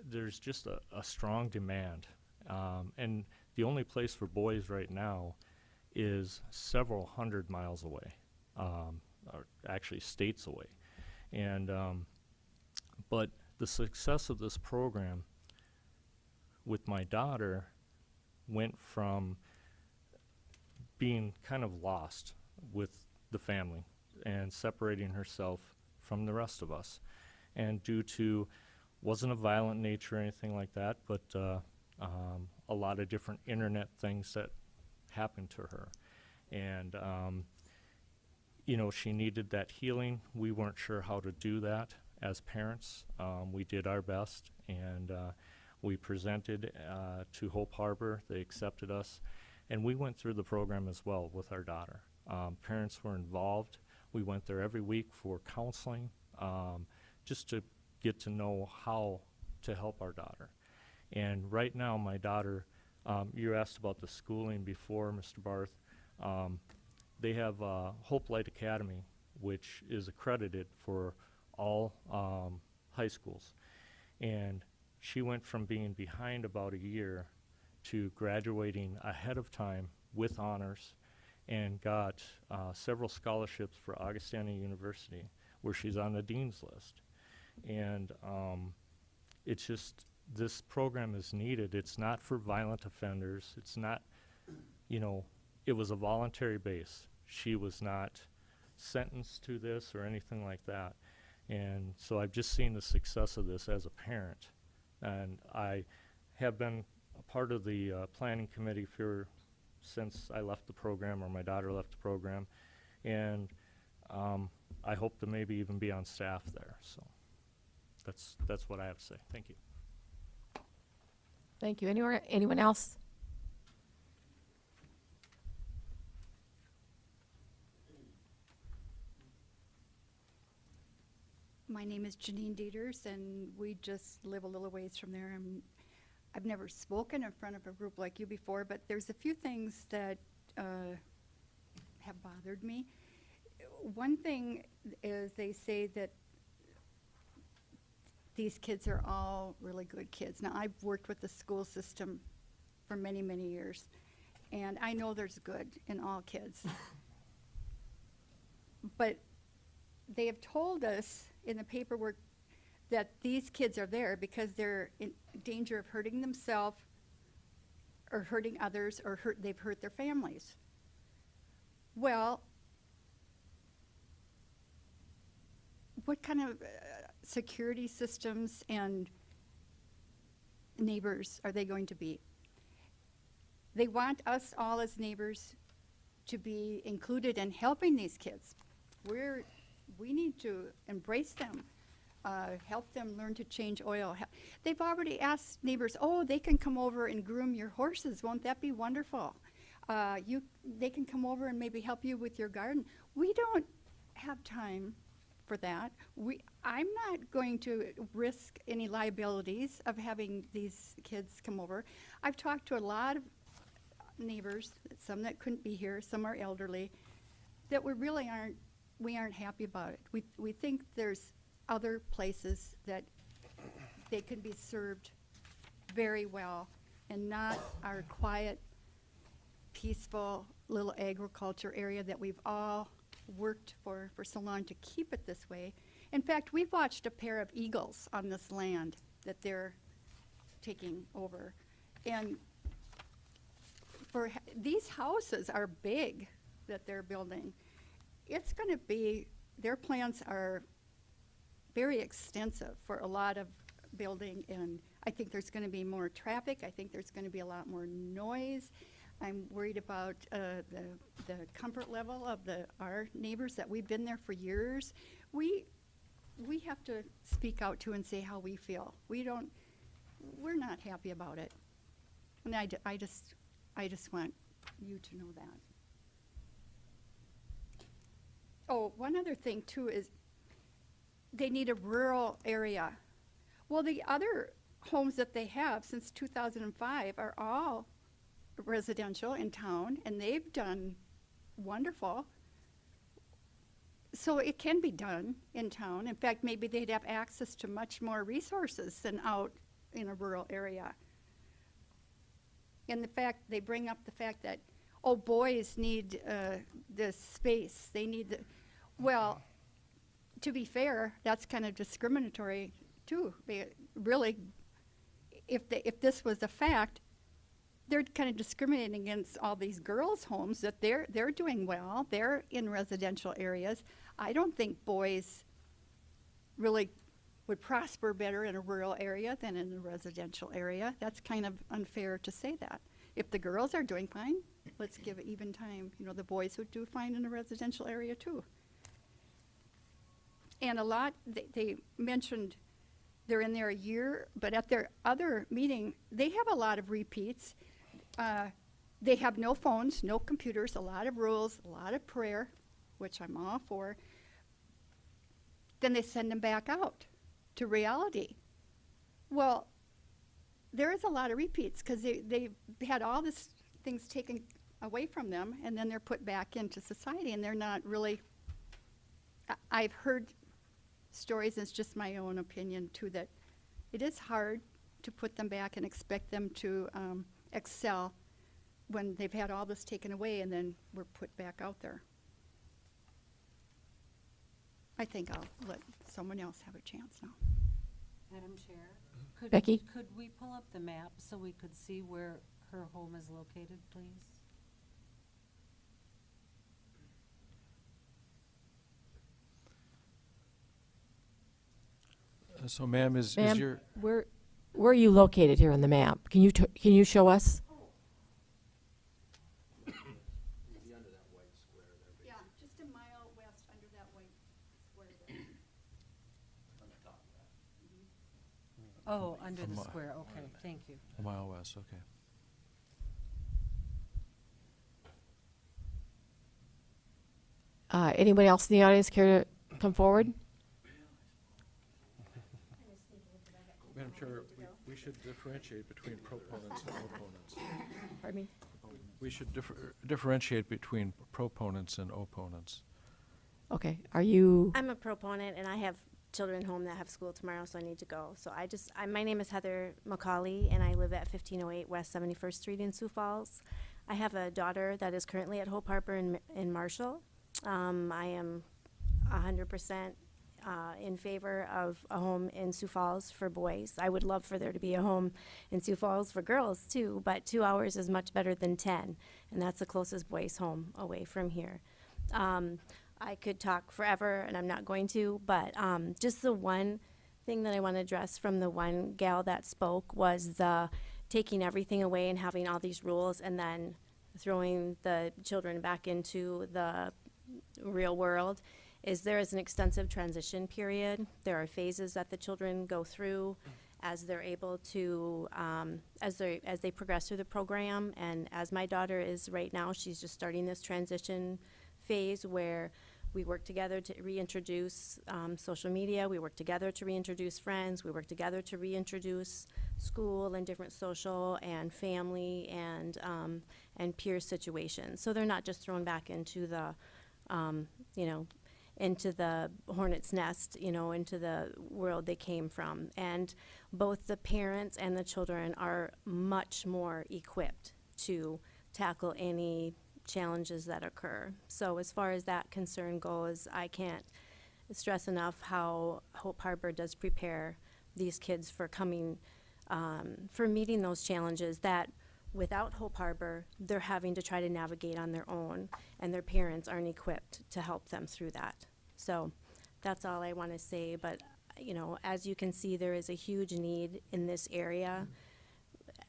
there's just a strong demand. And the only place for boys right now is several hundred miles away, or actually states away. And but the success of this program with my daughter went from being kind of lost with the family and separating herself from the rest of us. And due to, wasn't a violent nature or anything like that, but a lot of different internet things that happened to her. And she needed that healing. We weren't sure how to do that as parents. We did our best, and we presented to Hope Harbor. They accepted us, and we went through the program as well with our daughter. Parents were involved. We went there every week for counseling, just to get to know how to help our daughter. And right now, my daughter, you asked about the schooling before, Mr. Barth. They have Hope Light Academy, which is accredited for all high schools. And she went from being behind about a year to graduating ahead of time with honors, and got several scholarships for Augustana University, where she's on the dean's list. And it's just, this program is needed. It's not for violent offenders. It's not, it was a voluntary base. She was not sentenced to this or anything like that. And so I've just seen the success of this as a parent. And I have been a part of the planning committee since I left the program, or my daughter left the program. And I hope to maybe even be on staff there. So that's what I have to say. Thank you. Thank you. Anyone else? My name is Janine Dieters, and we just live a little ways from there. I've never spoken in front of a group like you before, but there's a few things that have bothered me. One thing is they say that these kids are all really good kids. Now, I've worked with the school system for many, many years, and I know there's good in all kids. But they have told us in the paperwork that these kids are there because they're in danger of hurting themselves or hurting others, or they've hurt their families. Well, what kind of security systems and neighbors are they going to be? They want us all as neighbors to be included in helping these kids. We need to embrace them, help them learn to change oil. They've already asked neighbors, they can come over and groom your horses. Won't that be wonderful? They can come over and maybe help you with your garden. We don't have time for that. I'm not going to risk any liabilities of having these kids come over. I've talked to a lot of neighbors, some that couldn't be here, some are elderly, that we aren't happy about it. We think there's other places that they can be served very well, and not our quiet, peaceful little agriculture area that we've all worked for so long to keep it this way. In fact, we've watched a pair of eagles on this land that they're taking over. And these houses are big that they're building. It's going to be, their plans are very extensive for a lot of building, and I think there's going to be more traffic. I think there's going to be a lot more noise. I'm worried about the comfort level of our neighbors that we've been there for years. We have to speak out to and say how we feel. We're not happy about it. And I just want you to know that. Oh, one other thing too is they need a rural area. Well, the other homes that they have since 2005 are all residential in town, and they've done wonderful. So it can be done in town. In fact, maybe they'd have access to much more resources than out in a rural area. And they bring up the fact that, oh, boys need this space. They need well, to be fair, that's kind of discriminatory too. Really, if this was a fact, they're kind of discriminating against all these girls' homes that they're doing well. They're in residential areas. I don't think boys really would prosper better in a rural area than in a residential area. That's kind of unfair to say that. If the girls are doing fine, let's give it even time. You know, the boys would do fine in a residential area too. And a lot, they mentioned they're in there a year, but at their other meeting, they have a lot of repeats. They have no phones, no computers, a lot of rules, a lot of prayer, which I'm all for. Then they send them back out to reality. Well, there is a lot of repeats because they've had all these things taken away from them, and then they're put back into society, and they're not really, I've heard stories, and it's just my own opinion too, that it is hard to put them back and expect them to excel when they've had all this taken away and then we're put back out there. I think I'll let someone else have a chance now. Madam Chair? Becky? Could we pull up the map so we could see where her home is located, please? So ma'am, is Ma'am, your, where are you located here on the map? Can you show us? Yeah, just a mile west under that white square there. Oh, under the mi- square, okay, thank you. a mile west, okay. Anybody else in the audience care to come forward? Madam Chair, we should differentiate between proponents and opponents. Pardon me? We should differentiate between proponents and opponents. Okay, are you, I'm a proponent, and I have children home that have school tomorrow, so I need to go. So my name is Heather McCauley, and I live at 1508 West 71st Street in Sioux Falls. I have a daughter that is currently at Hope Harbor in Marshall. I am 100% in favor of a home in Sioux Falls for boys. I would love for there to be a home in Sioux Falls for girls too, but 2 hours is much better than 10, and that's the closest boys' home away from here. I could talk forever, and I'm not going to, but just the one thing that I want to address from the one gal that spoke was the taking everything away and having all these rules and then throwing the children back into the real world. There is an extensive transition period. There are phases that the children go through as they're able to, as they progress through the program. And as my daughter is right now, she's just starting this transition phase where we work together to reintroduce social media. We work together to reintroduce friends. We work together to reintroduce school and different social and family and peer situations. So they're not just thrown back into the, into the hornet's nest, into the world they came from. And both the parents and the children are much more equipped to tackle any challenges that occur. So as far as that concern goes, I can't stress enough how Hope Harbor does prepare these kids for for meeting those challenges that without Hope Harbor, they're having to try to navigate on their own, and their parents aren't equipped to help them through that. So that's all I want to say, but you know, as you can see, there is a huge need in this area.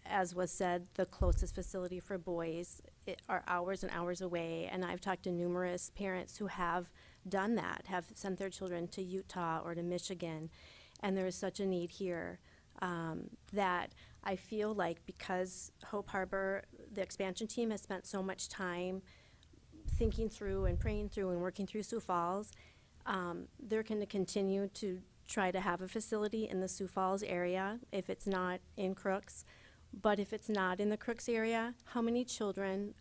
As was said, the closest facility for boys are hours and hours away, and I've talked to numerous parents who have done that, have sent their children to Utah or to Michigan, and there is such a need here that I feel like because Hope Harbor, the expansion team has spent so much time thinking through and praying through and working through Sioux Falls, they're going to continue to try to have a facility in the Sioux Falls area if it's not in Crooks. But if it's not in the Crooks area, how many children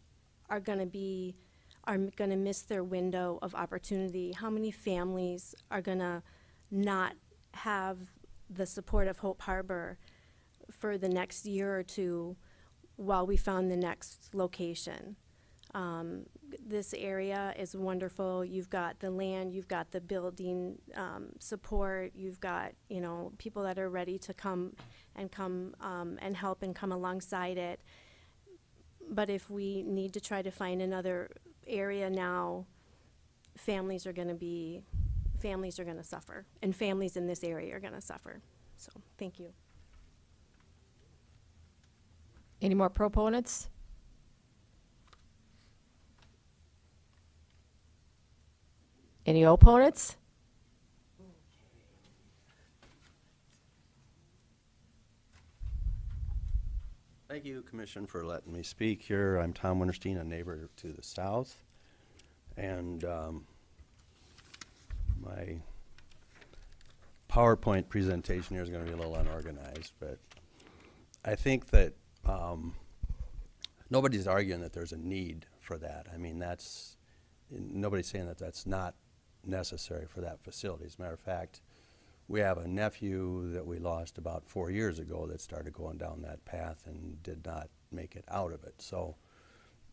are going to miss their window of opportunity? How many families are going to not have the support of Hope Harbor for the next year or two while we found the next location? This area is wonderful. You've got the land, you've got the building support, you've got, you know, people that are ready to come and help and come alongside it. But if we need to try to find another area now, families are going to suffer, and families in this area are going to suffer. So, thank you. Any more proponents? Any opponents? Thank you, Commission, for letting me speak here. I'm Tom Winterstein, a neighbor to the south. And my PowerPoint presentation here is going to be a little unorganized, but I think that nobody's arguing that there's a need for that. I mean, nobody's saying that that's not necessary for that facility. As a matter of fact, we have a nephew that we lost about 4 years ago that started going down that path and did not make it out of it. So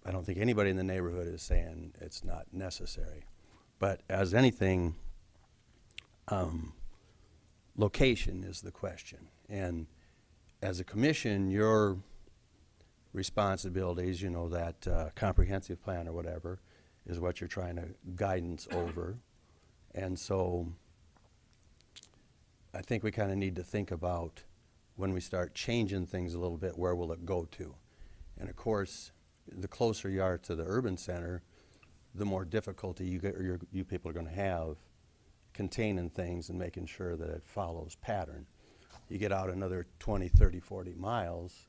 I don't think anybody in the neighborhood is saying it's not necessary. But as anything, location is the question. And as a commission, your responsibilities, you know, that comprehensive plan or whatever, is what you're trying to guidance over. And so I think we kind of need to think about when we start changing things a little bit, where will it go to? And of course, the closer you are to the urban center, the more difficulty you people are going to have containing things and making sure that it follows pattern. You get out another 20, 30, 40 miles,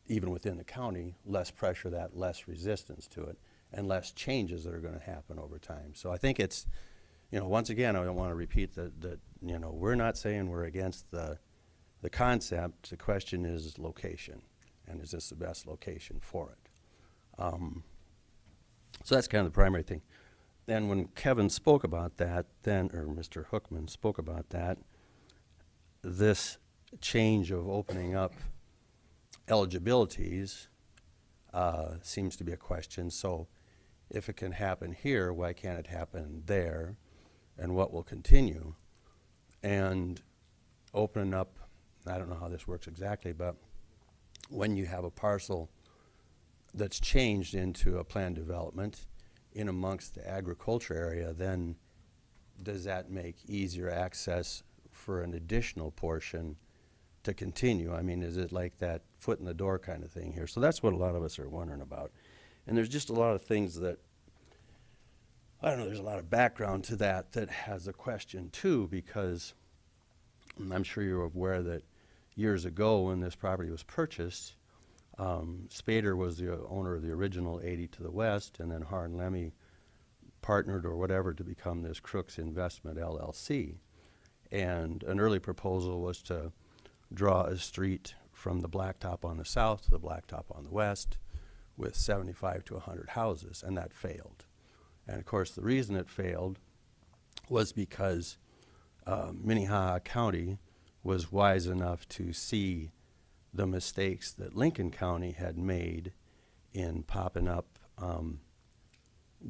even within the county, less pressure, that less resistance to it, and less changes that are going to happen over time. So I think it's, you know, once again, I don't want to repeat that, you know, we're not saying we're against the concept. The question is location, and is this the best location for it? So that's kind of the primary thing. Then when Kevin spoke about that, or Mr. Hookman spoke about that, this change of opening up eligibilities seems to be a question. So if it can happen here, why can't it happen there? And what will continue? And opening up, I don't know how this works exactly, but when you have a parcel that's changed into a planned development in amongst the agriculture area, then does that make easier access for an additional portion to continue? I mean, is it like that foot in the door kind of thing here? So that's what a lot of us are wondering about. And there's just a lot of things that, I don't know, there's a lot of background to that has a question too, because I'm sure you're aware that years ago when this property was purchased, Spader was the owner of the original 80 to the west, and then Har and Lemmy partnered or whatever to become this Crooks Investment LLC. And an early proposal was to draw a street from the blacktop on the south to the blacktop on the west with 75 to 100 houses, and that failed. And of course, the reason it failed was because Minnehaha County was wise enough to see the mistakes that Lincoln County had made in popping up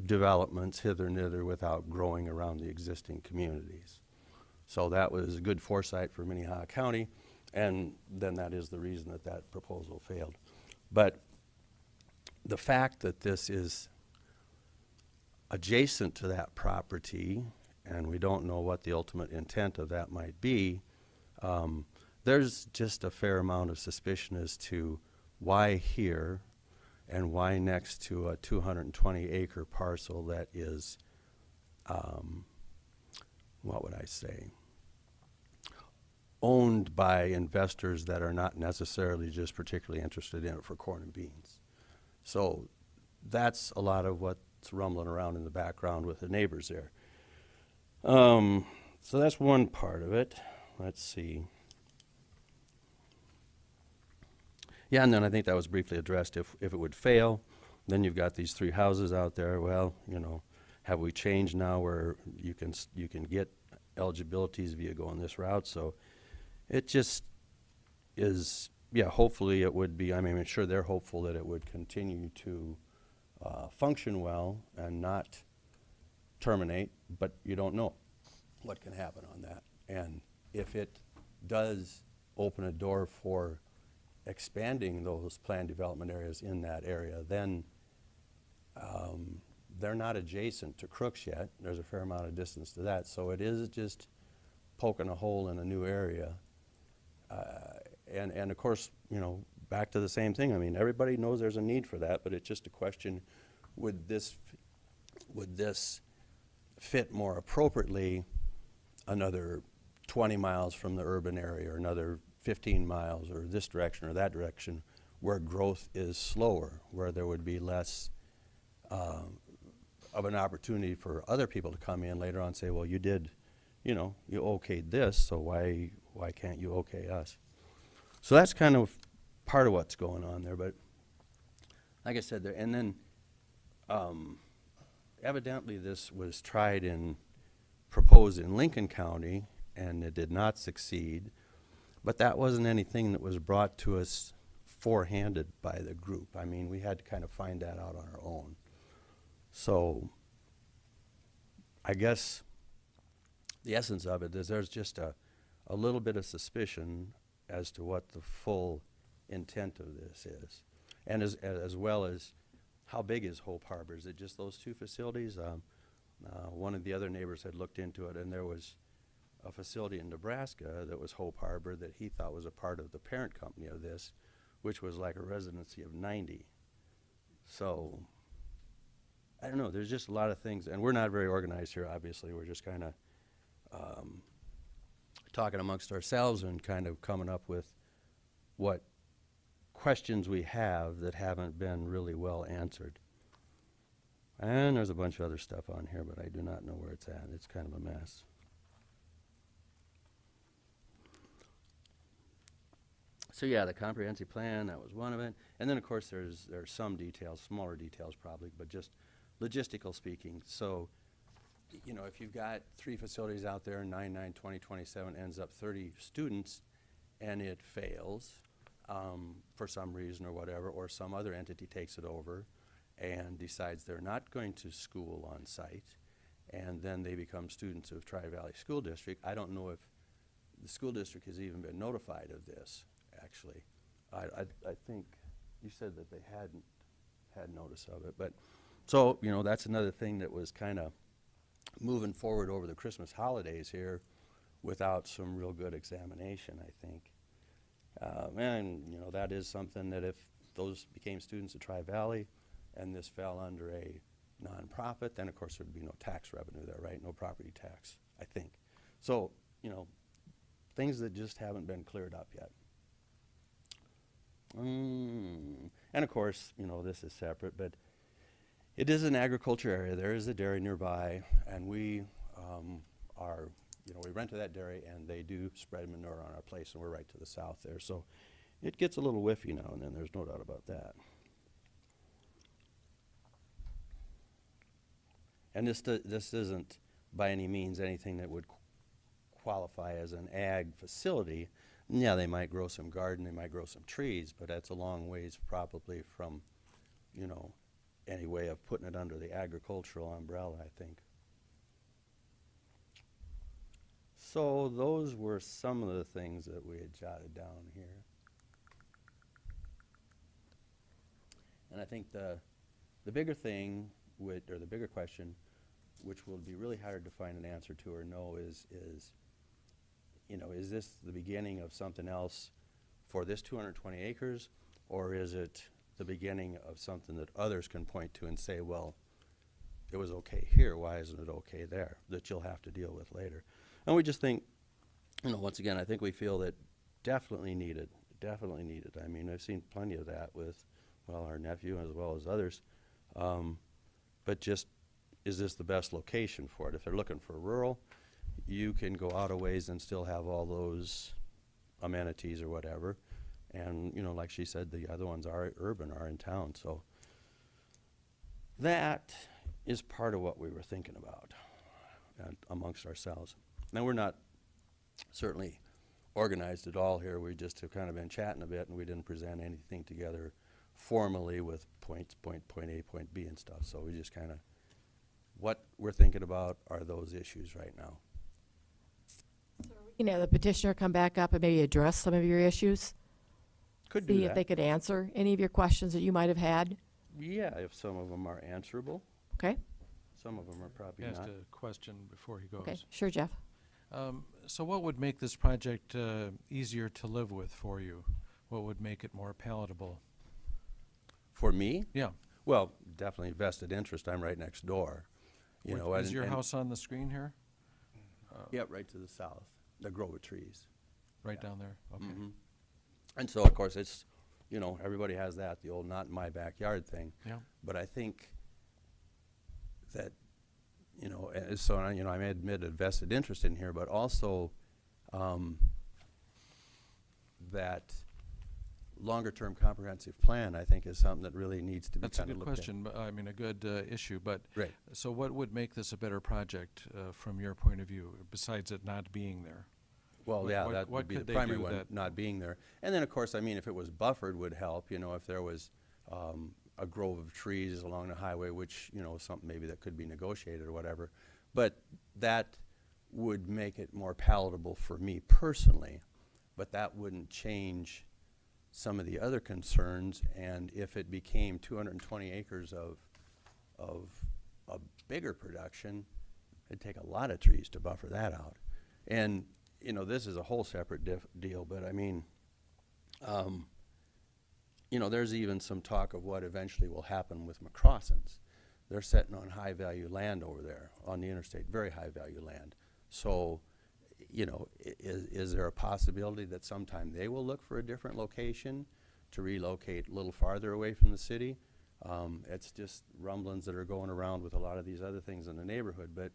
developments hither and thither without growing around the existing communities. So that was good foresight for Minnehaha County, and then that is the reason that that proposal failed. But the fact that this is adjacent to that property and we don't know what the ultimate intent of that might be, there's just a fair amount of suspicion as to why here and why next to a 220-acre parcel that is, what would I say, owned by investors that are not necessarily just particularly interested in it for corn and beans. So that's a lot of what's rumbling around in the background with the neighbors there. So that's one part of it. Let's see. Yeah, and then I think that was briefly addressed. If it would fail, then you've got these 3 houses out there. Well, you know, have we changed now where you can get eligibilities via going this route? So it just is, yeah, hopefully it would be, I mean, I'm sure they're hopeful that it would continue to function well and not terminate, but you don't know what can happen on that. And if it does open a door for expanding those planned development areas in that area, then they're not adjacent to Crooks yet. There's a fair amount of distance to that. So it is just poking a hole in a new area. And of course, you know, back to the same thing. I mean, everybody knows there's a need for that, but it's just a question, would this fit more appropriately another 20 miles from the urban area, or another 15 miles, or this direction or that direction, where growth is slower, where there would be less of an opportunity for other people to come in later on and say, well, you did, you know, you okayed this, so why can't you okay us? So that's kind of part of what's going on there. But like I said, there, and then evidently this was proposed in Lincoln County, and it did not succeed. But that wasn't anything that was brought to us forehanded by the group. I mean, we had to kind of find that out on our own. So I guess the essence of it is there's just a little bit of suspicion as to what the full intent of this is. And as well as how big is Hope Harbor? Is it just those 2 facilities? One of the other neighbors had looked into it, and there was a facility in Nebraska that was Hope Harbor that he thought was a part of the parent company of this, which was like a residency of 90. So I don't know, there's just a lot of things, and we're not very organized here, obviously. We're just kind of talking amongst ourselves and kind of coming up with what questions we have that haven't been really well answered. And there's a bunch of other stuff on here, but I do not know where it's at. It's kind of a mess. So yeah, the comprehensive plan, that was one of it. And then of course there's some details, smaller details probably, but just logistical speaking. So, you know, if you've got 3 facilities out there, 9, 9, 20, 27, ends up 30 students, and it fails for some reason or whatever, or some other entity takes it over and decides they're not going to school on site, and then they become students of Tri-Valley School District. I don't know if the school district has even been notified of this, actually. I think you said that they hadn't had notice of it. But so, you know, that's another thing that was kind of moving forward over the Christmas holidays here without some real good examination, I think. And, you know, that is something that if those became students at Tri-Valley and this fell under a nonprofit, then of course there'd be no tax revenue there, right? No property tax, I think. So, you know, things that just haven't been cleared up yet. And of course, you know, this is separate, but it is an agriculture area. There is a dairy nearby, and we we rented that dairy, and they do spread manure on our place, and we're right to the south there. So it gets a little whiffy now and then. There's no doubt about that. And this isn't by any means anything that would qualify as an ag facility. Yeah, they might grow some garden, they might grow some trees, but that's a long ways probably from, you know, any way of putting it under the agricultural umbrella, I think. So those were some of the things that we had jotted down here. And I think the bigger thing or the bigger question which will be really hard to find an answer to or know, is this the beginning of something else for this 220 acres, or is it the beginning of something that others can point to and say, well, it was okay here, why isn't it okay there, that you'll have to deal with later? And we just think, once again, I think we feel that definitely needed. I mean, I've seen plenty of that with, well, our nephew as well as others. But just, is this the best location for it? If they're looking for rural, you can go out a ways and still have all those amenities or whatever. And, like she said, the other ones are urban, are in town. So that is part of what we were thinking about amongst ourselves. Now, we're not certainly organized at all here. We just have kind of been chatting a bit, and we didn't present anything together formally with point A, point B and stuff. So we just kind of, what we're thinking about are those issues right now. You know, the petitioner come back up and maybe address some of your issues? Could do See that. if they could answer any of your questions that you might have had? Yeah, if some of them are answerable. Okay, Some of them are probably Ask not. a question before he goes. okay, sure, Jeff. So what would make this project easier to live with for you? What would make it more palatable? For me? Yeah. Well, definitely vested interest. I'm right next door. Is your house on the screen here? Yep, right to the south, the Grove trees. Right down there? Okay. And so, of course, it's, everybody has that, the old not in my backyard thing. Yeah. But I think that, so, I may admit a vested interest in here, but also that longer-term comprehensive plan, I think, is something that really needs to be That's a kind of good looked at. question, I mean, a good issue, but Right. so what would make this a better project from your point of view, besides it not being there? Well, What- yeah, what- that what would be the could they primary do one, that- not being there. And then, of course, if it was buffered would help, if there was a grove of trees along the highway, which, something maybe that could be negotiated or whatever. But that would make it more palatable for me personally, but that wouldn't change some of the other concerns. And if it became 220 acres of a bigger production, it'd take a lot of trees to buffer that out. And, this is a whole separate deal, but there's even some talk of what eventually will happen with McCrossins. They're sitting on high-value land over there on the interstate, very high-value land. So, is there a possibility that sometime they will look for a different location to relocate a little farther away from the city? It's just rumblings that are going around with a lot of these other things in the neighborhood, but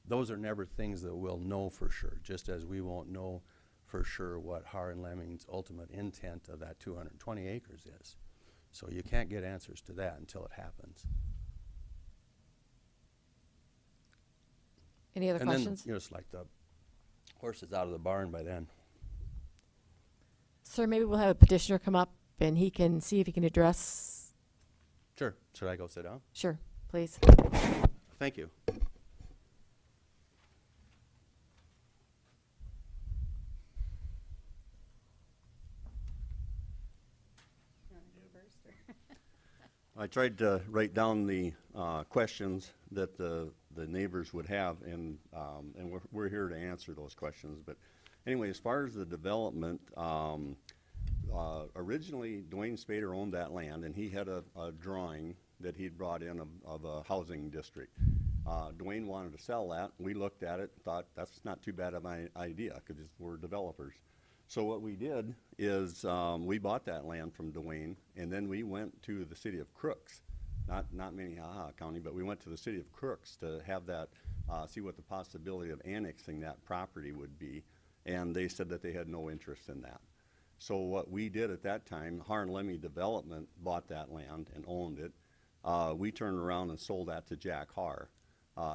those are never things that we'll know for sure, just as we won't know for sure what Har and Lemming's ultimate intent of that 220 acres is. So you can't get answers to that until it happens. Any other And questions? then, it's like the horse is out of the barn by then. Sir, maybe we'll have a petitioner come up and he can see if he can address. Sure. Should I go sit down? Sure, please. Thank you. I tried to write down the questions that the neighbors would have, and we're here to answer those questions. But anyway, as far as the development, originally Dwayne Spader owned that land, and he had a drawing that he'd brought in of a housing district. Dwayne wanted to sell that. We looked at it and thought that's not too bad of an idea because we're developers. So what we did is we bought that land from Dwayne, and then we went to the city of Crooks, not Minnehaha County, but we went to the city of Crooks to have that, see what the possibility of annexing that property would be, and they said that they had no interest in that. So what we did at that time, Har and Lemmy Development bought that land and owned it. We turned around and sold that to Jack Har.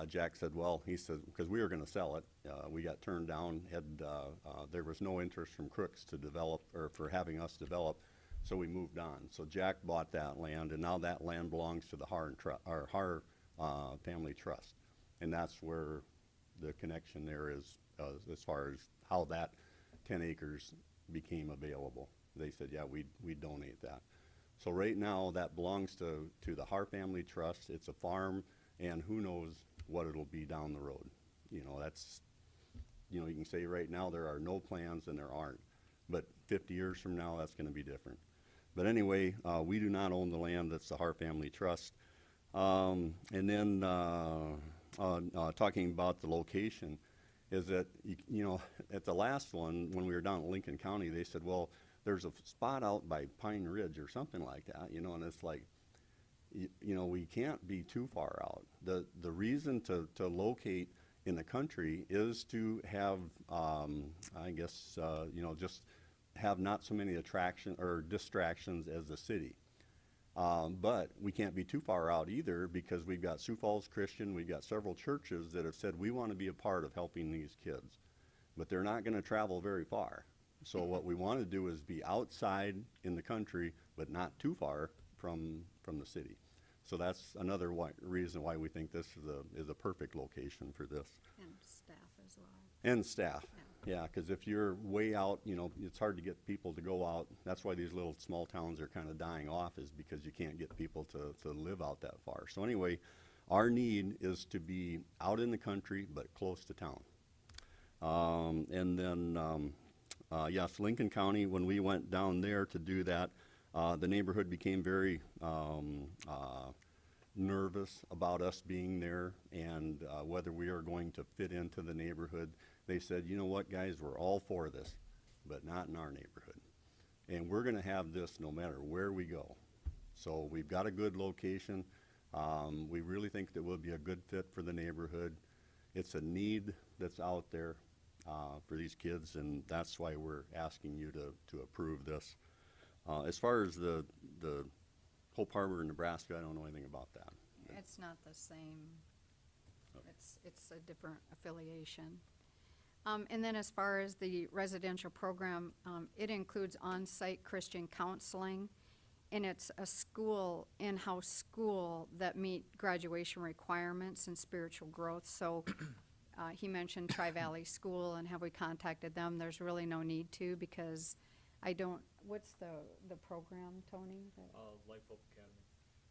Jack said, well, he said, because we were going to sell it, we got turned down, there was no interest from Crooks to develop, or for having us develop, so we moved on. So Jack bought that land, and now that land belongs to the Har Family Trust. And that's where the connection there is, as far as how that 10 acres became available. They said, yeah, we donate that. So right now, that belongs to the Har Family Trust. It's a farm. and who knows what it'll be down the road. You know, that's, you know, you can say right now there are no plans and there aren't, but 50 years from now, that's gonna be different. But anyway, we do not own the land, that's the Har Family Trust. And then, talking about the location, is that, you know, at the last one, when we were down in Lincoln County, they said, well, there's a spot out by Pine Ridge or something like that, you know, and it's like, you know, we can't be too far out. The reason to locate in the country is to have, I guess, you know, just have not so many attraction or distractions as the city. But we can't be too far out either, because we've got Sioux Falls Christian, we've got several churches that have said we want to be a part of helping these kids, but they're not going to travel very far. So what we want to do is be outside in the country, but not too far from the city. So that's another reason why we think this is a perfect location for this. And staff as well. And staff, yeah, because if you're way out, you know, it's hard to get people to go out. That's why these little small towns are kind of dying off, is because you can't get people to live out that far. So anyway, our need is to be out in the country, but close to town. And then, yes, Lincoln County, when we went down there to do that, the neighborhood became very nervous about us being there and whether we are going to fit into the neighborhood. They said, you know what, guys, we're all for this, but not in our neighborhood. And we're going to have this no matter where we go. So we've got a good location. We really think that we'll be a good fit for the neighborhood. It's a need that's out there for these kids, and that's why we're asking you to approve this. As far as the Hope Harbor in Nebraska, I don't know anything about that. It's not the same. It's a different affiliation. And then as far as the residential program, it includes on-site Christian counseling, and it's a school, in-house school that meet graduation requirements and spiritual growth. So he mentioned Tri-Valley School, and have we contacted them? There's really no need to, because I don't, what's the program, Tony? Life Hope Academy.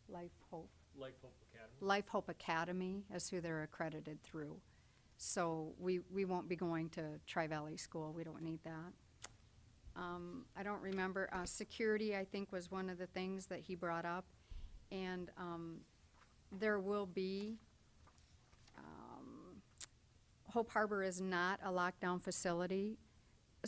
Life Hope. Life Hope Academy. Life Hope Academy is who they're accredited through. So we won't be going to Tri-Valley School. We don't need that. I don't remember. Security, I think, was one of the things that he brought up. And there will be, Hope Harbor is not a lockdown facility.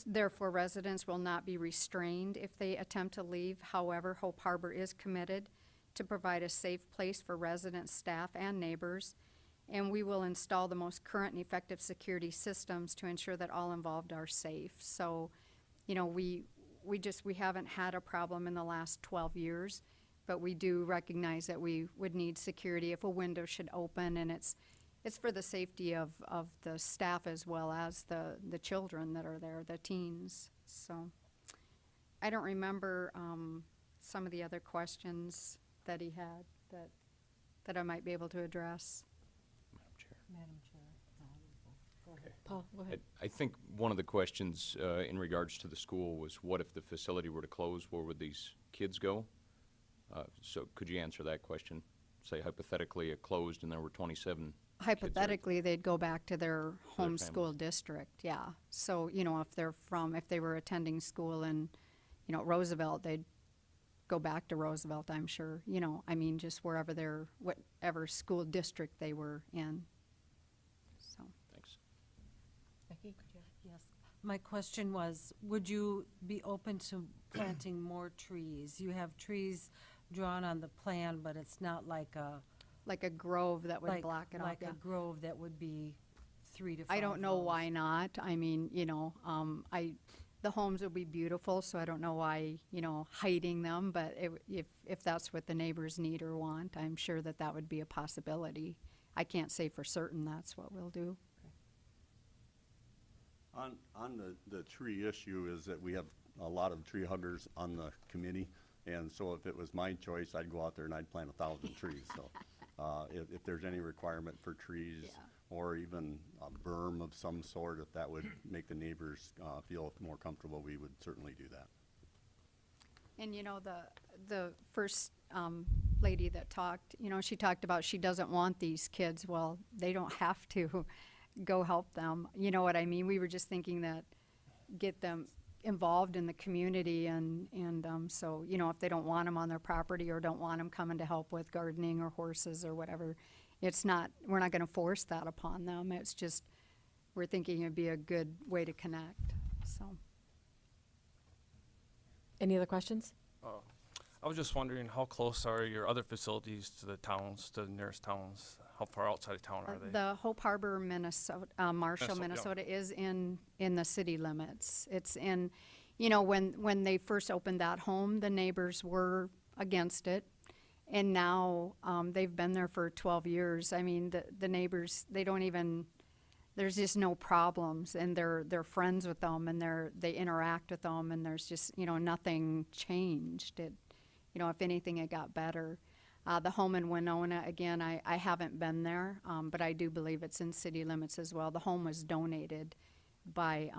Therefore, residents will not be restrained if they attempt to leave. However, Hope Harbor is committed to provide a safe place for residents, staff, and neighbors. And we will install the most current and effective security systems to ensure that all involved are safe. So, you know, we haven't had a problem in the last 12 years, but we do recognize that we would need security if a window should open, and it's for the safety of the staff as well as the children that are there, the teens. So I don't remember some of the other questions that he had that I might be able to address. Madam Chair. Go ahead. Paul, go ahead. I think one of the questions in regards to the school was, what if the facility were to close, where would these kids go? So could you answer that question? Say hypothetically it closed and there were 27 Hypothetically, they'd go back to their home their school district, yeah. So, you know, if they were attending school in, you know, Roosevelt, they'd go back to Roosevelt, I'm sure. You know, I mean, just whatever school district they were in. So. Thanks. Becky? Yes. My question was, would you be open to planting more trees? You have trees drawn on the plan, but it's not like a grove that would block it off. Like a grove that would be 3 to 5 I don't know rows. why not. I mean, you know, the homes would be beautiful, so I don't know why, you know, hiding them, but if that's what the neighbors need or want, I'm sure that would be a possibility. I can't say for certain that's what we'll do. On the tree issue is that we have a lot of tree huggers on the committee, and so if it was my choice, I'd go out there and I'd plant 1,000 trees. So if there's any requirement for trees, or even a berm of some sort, if that would make the neighbors feel more comfortable, we would certainly do that. And you know, the first lady that talked, you know, she talked about she doesn't want these kids. Well, they don't have to go help them. You know what I mean? We were just thinking that get them involved in the community and so, you know, if they don't want them on their property or don't want them coming to help with gardening or horses or whatever, we're not gonna force that upon them. It's just, we're thinking it'd be a good way to connect, so. Any other questions? I was just wondering, how close are your other facilities to the towns, to the nearest towns? How far outside of town are they? The Hope Harbor, Minnesota, Marshall, Minnesota, yeah. Minnesota is in the city limits. It's in, you know, when they first opened that home, the neighbors were against it. And now, they've been there for 12 years. I mean, the neighbors, they don't even, there's just no problems, and they're friends with them, and they interact with them, and there's just, you know, nothing changed. You know, if anything, it got better. The home in Winona, again, I haven't been there, but I do believe it's in city limits as well. The home was donated by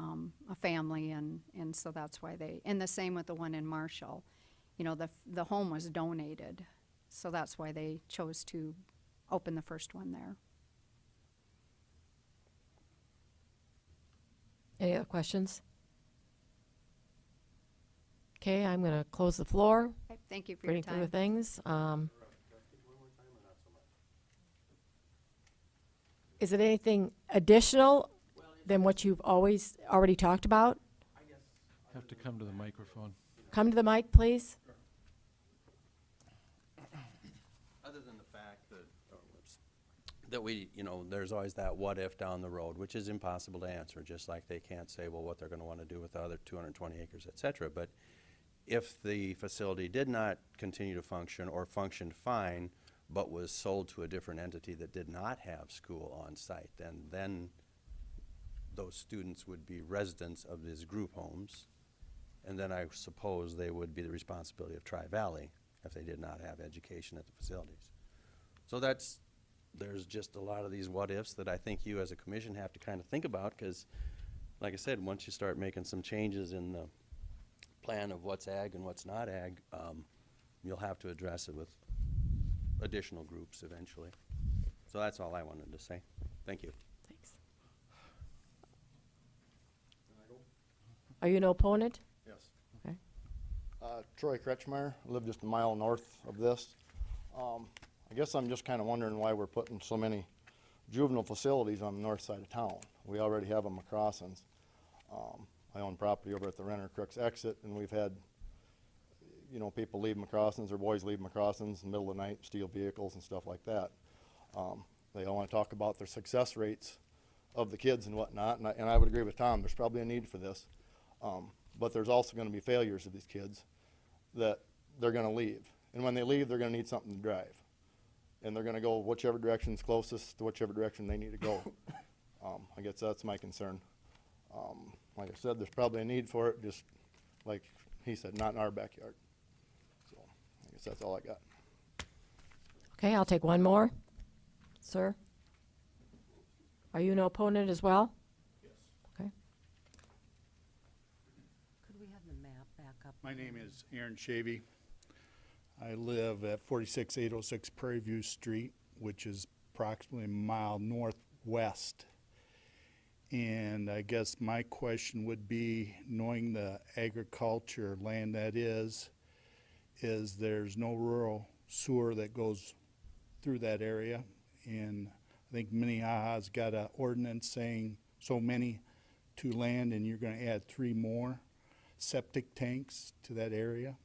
a family, and so that's why and the same with the one in Marshall. You know, the home was donated, so that's why they chose to open the first one there. Any other questions? Okay, I'm going to close the floor. Okay, thank you for your Reading through the time. things. Is it anything additional than what you've already talked about? Have to come to the microphone. Come to the mic, please. Other than the fact that we, you know, there's always that what if down the road, which is impossible to answer, just like they can't say, well, what they're going to want to do with the other 220 acres, et cetera. But if the facility did not continue to function or functioned fine, but was sold to a different entity that did not have school on site, then those students would be residents of these group homes. And then I suppose they would be the responsibility of Tri-Valley if they did not have education at the facilities. So there's just a lot of these what-ifs that I think you as a commission have to kind of think about, because, like I said, once you start making some changes in the plan of what's ag and what's not ag, you'll have to address it with additional groups eventually. So that's all I wanted to say. Thank you. Thanks. Are you an opponent? Yes. Okay. Troy Kretschmeyer, I live just a mile north of this. I guess I'm just kind of wondering why we're putting so many juvenile facilities on the north side of town. We already have them at crossings. I own property over at the Renner Crooks exit, and we've had, you know, people leave McCrossins, or boys leave McCrossins in the middle of the night, steal vehicles and stuff like that. They all want to talk about their success rates of the kids and whatnot, and I would agree with Tom, there's probably a need for this. But there's also going to be failures of these kids that they're going to leave. And when they leave, they're going to need something to drive. And they're going to go whichever direction's closest to whichever direction they need to go. I guess that's my concern. Like I said, there's probably a need for it, just like he said, not in our backyard. So I guess that's all I got. Okay, I'll take one more. Sir? Are you an opponent as well? Yes. Okay. Could we have the map back up? My name is Aaron Shavy. I live at 46806 Prairie View Street, which is approximately a mile northwest. And I guess my question would be, knowing the agriculture land that is there's no rural sewer that goes through that area. And I think Minnehaha's got an ordinance saying so many to land, and you're going to add 3 more septic tanks to that area.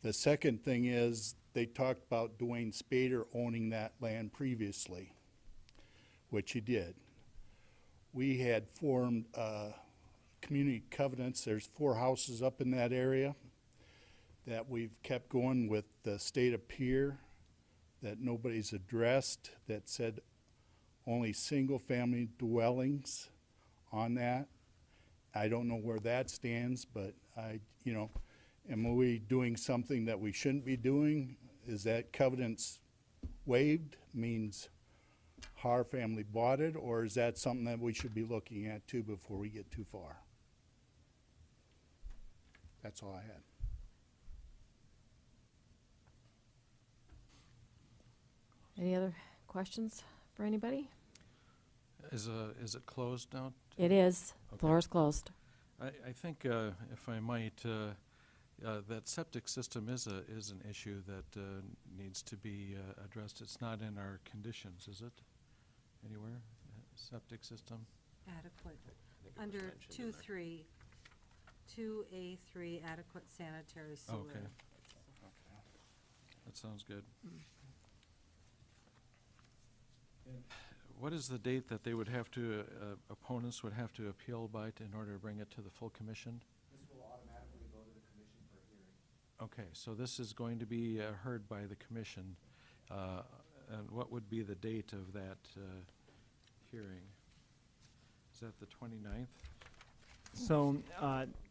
The second thing is, they talked about Dwayne Spader owning that land previously, which he did. We had formed community covenants. There's 4 houses up in that area that we've kept going with the state of Pier that nobody's addressed, that said only single-family dwellings on that. I don't know where that stands, but am we doing something that we shouldn't be doing? Is that covenants waived, means our family bought it, or is that something that we should be looking at too before we get too far? That's all I had. Any other questions for anybody? Is it closed now? It is. Okay. Floor is closed. I think, if I might, that septic system is an issue that needs to be addressed. It's not in our conditions, is it? Anywhere? Septic system? Adequate, under 2.3, 2A3, adequate sanitary sewer. Okay. That sounds good. What is the date that they would have to, opponents would have to appeal by in order to bring it to the full commission? This will automatically go to the commission for hearing. Okay, so this is going to be heard by the commission. And what would be the date of that hearing? Is that the 29th? So,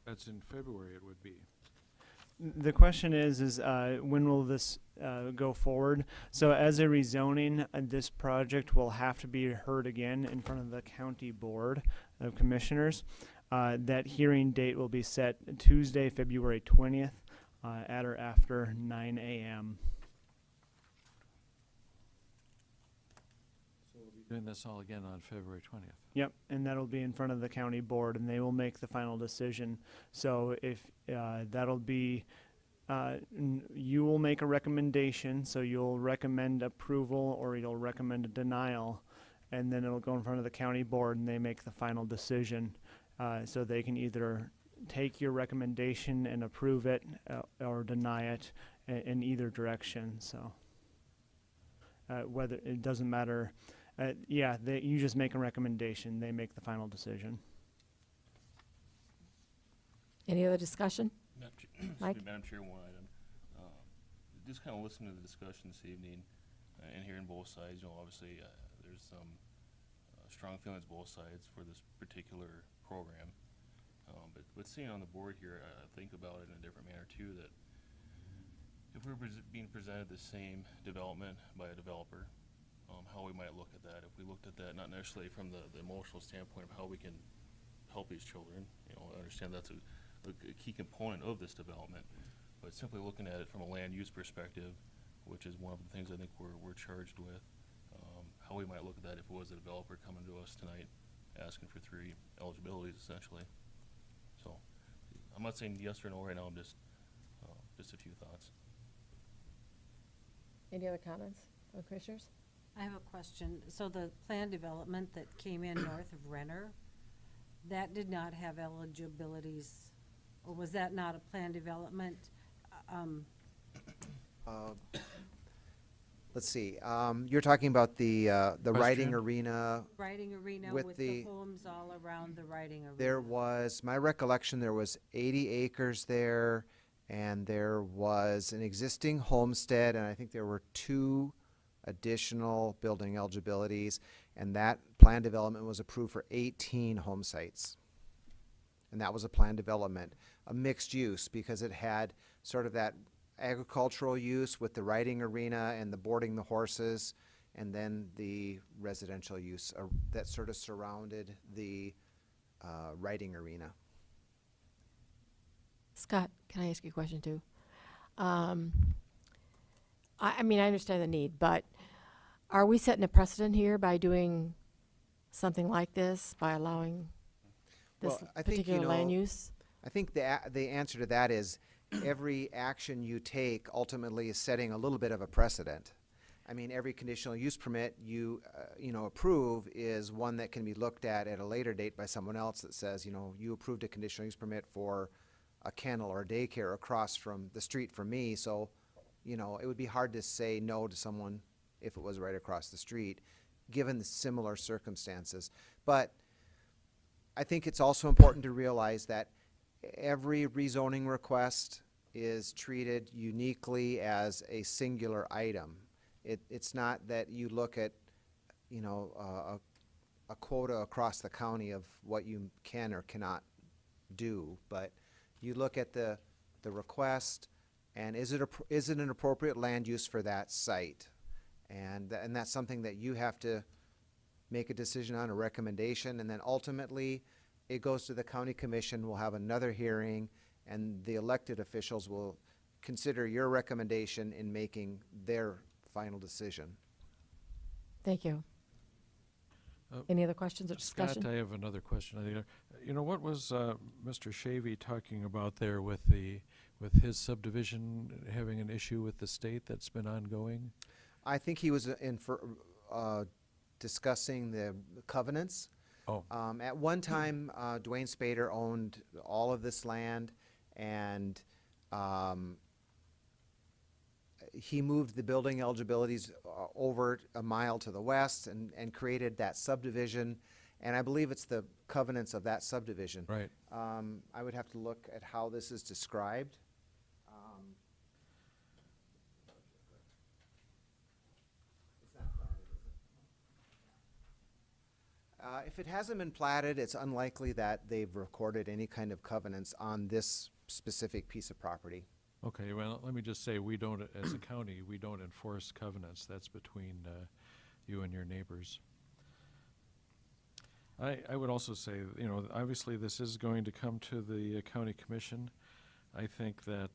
That's in February, it would be. the question is when will this go forward? So as a rezoning, this project will have to be heard again in front of the county board of commissioners. That hearing date will be set Tuesday, February 20th, at or after 9 a.m. So we'll be doing this all again on February 20th. Yep, and that'll be in front of the county board, and they will make the final decision. So if that'll be, you will make a recommendation, so you'll recommend approval or you'll recommend a denial, and then it'll go in front of the county board and they make the final decision. So they can either take your recommendation and approve it or deny it in either direction. So whether it doesn't matter. Yeah, you just make a recommendation. They make the final decision. Any other discussion? Mike? Madam Chair, one item. Just kind of listening to the discussion this evening and hearing both sides, obviously there's some strong feelings both sides for this particular program. But seeing on the board here, I think about it in a different manner too, that if we're being presented the same development by a developer, how we might look at that. If we looked at that not necessarily from the emotional standpoint of how we can help these children, I understand that's a key component of this development, but simply looking at it from a land use perspective, which is one of the things I think we're charged with, how we might look at that if it was a developer coming to us tonight asking for 3 eligibilities essentially. So I'm not saying yes or no right now, I'm just a few thoughts. Any other comments from commissioners? I have a question. So the planned development that came in north of Renner, that did not have eligibilities, or was that not a planned development? Let's see, you're talking about the riding Question? arena. Riding arena With with the- the homes all around the riding arena. There was, my recollection, there was 80 acres there, and there was an existing homestead, and I think there were 2 additional building eligibilities, and that plan development was approved for 18 home sites. And that was a planned development, a mixed use, because it had sort of that agricultural use with the riding arena and the boarding the horses, and then the residential use that sort of surrounded the riding arena. Scott, can I ask you a question too? I mean, I understand the need, but are we setting a precedent here by doing something like this, by allowing this Well, I think, particular land use? I think the answer to that is every action you take ultimately is setting a little bit of a precedent. I mean, every conditional use permit you approve is one that can be looked at a later date by someone else that says, you approved a conditional use permit for a kennel or a daycare across from the street from me, so it would be hard to say no to someone if it was right across the street, given the similar circumstances. But I think it's also important to realize that every rezoning request is treated uniquely as a singular item. It's not that you look at, a quota across the county of what you can or cannot do, but you look at the request, and is it an appropriate land use for that site? And that's something that you have to make a decision on, a recommendation, and then ultimately it goes to the county commission. We'll have another hearing, and the elected officials will consider your recommendation in making their final decision. Thank you. Any other questions or discussion? Scott, I have another question. What was Mr. Shavy talking about there with his subdivision having an issue with the state that's been ongoing? I think he was discussing the covenants. Oh. At one time, Dwayne Spader owned all of this land, and he moved the building eligibilities over a mile to the west and created that subdivision. And I believe it's the covenants of that subdivision. Right. I would have to look at how this is described. It's not platted, is it? If it hasn't been platted, it's unlikely that they've recorded any kind of covenants on this specific piece of property. Okay, well, let me just say, we don't, as a county, we don't enforce covenants. That's between you and your neighbors. I would also say, obviously this is going to come to the county commission. I think that,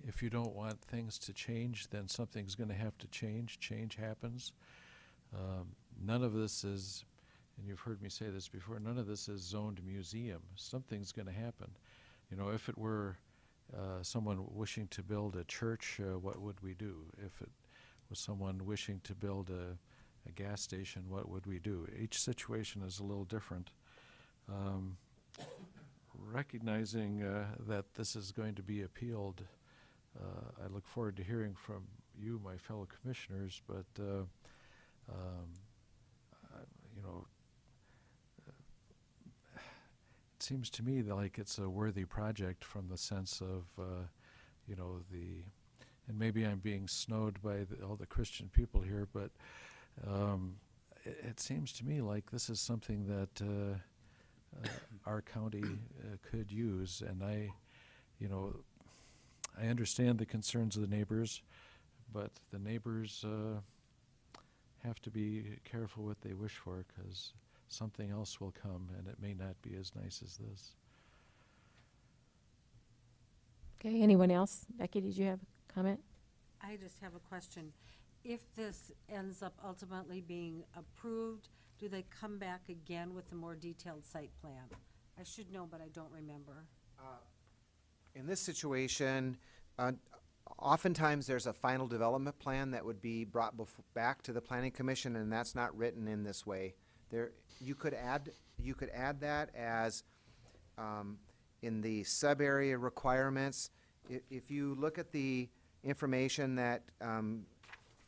if you don't want things to change, then something's going to have to change. Change happens. None of this is, and you've heard me say this before, none of this is zoned museum. Something's going to happen. If it were someone wishing to build a church, what would we do? If it was someone wishing to build a gas station, what would we do? Each situation is a little different. Recognizing that this is going to be appealed, I look forward to hearing from you, my fellow commissioners, but it seems to me like it's a worthy project from the sense of, and maybe I'm being snowed by all the Christian people here, but it seems to me like this is something that our county could use, and I understand the concerns of the neighbors, but the neighbors have to be careful what they wish for, because something else will come, and it may not be as nice as this. Okay, anyone else? Becky, did you have a comment? I just have a question. If this ends up ultimately being approved, do they come back again with a more detailed site plan? I should know, but I don't remember. In this situation, oftentimes there's a final development plan that would be brought back to the Planning Commission, and that's not written in this way. You could add that as in the sub-area requirements. If you look at the information that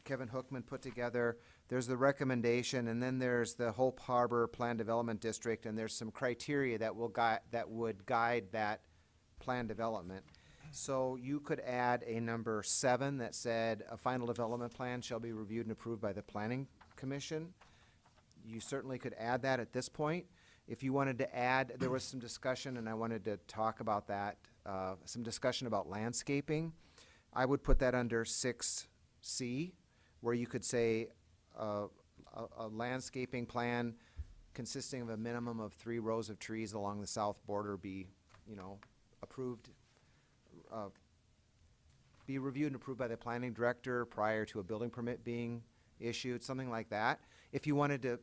Kevin Hookman put together, there's the recommendation, and then there's the Hope Harbor Plan Development District, and there's some criteria that would guide that plan development. So you could add a number 7 that said a final development plan shall be reviewed and approved by the Planning Commission. You certainly could add that at this point. If you wanted to add, there was some discussion, and I wanted to talk about that, some discussion about landscaping. I would put that under 6C, where you could say a landscaping plan consisting of a minimum of 3 rows of trees along the south border be, approved, be reviewed and approved by the planning director prior to a building permit being issued, something like that. If you wanted to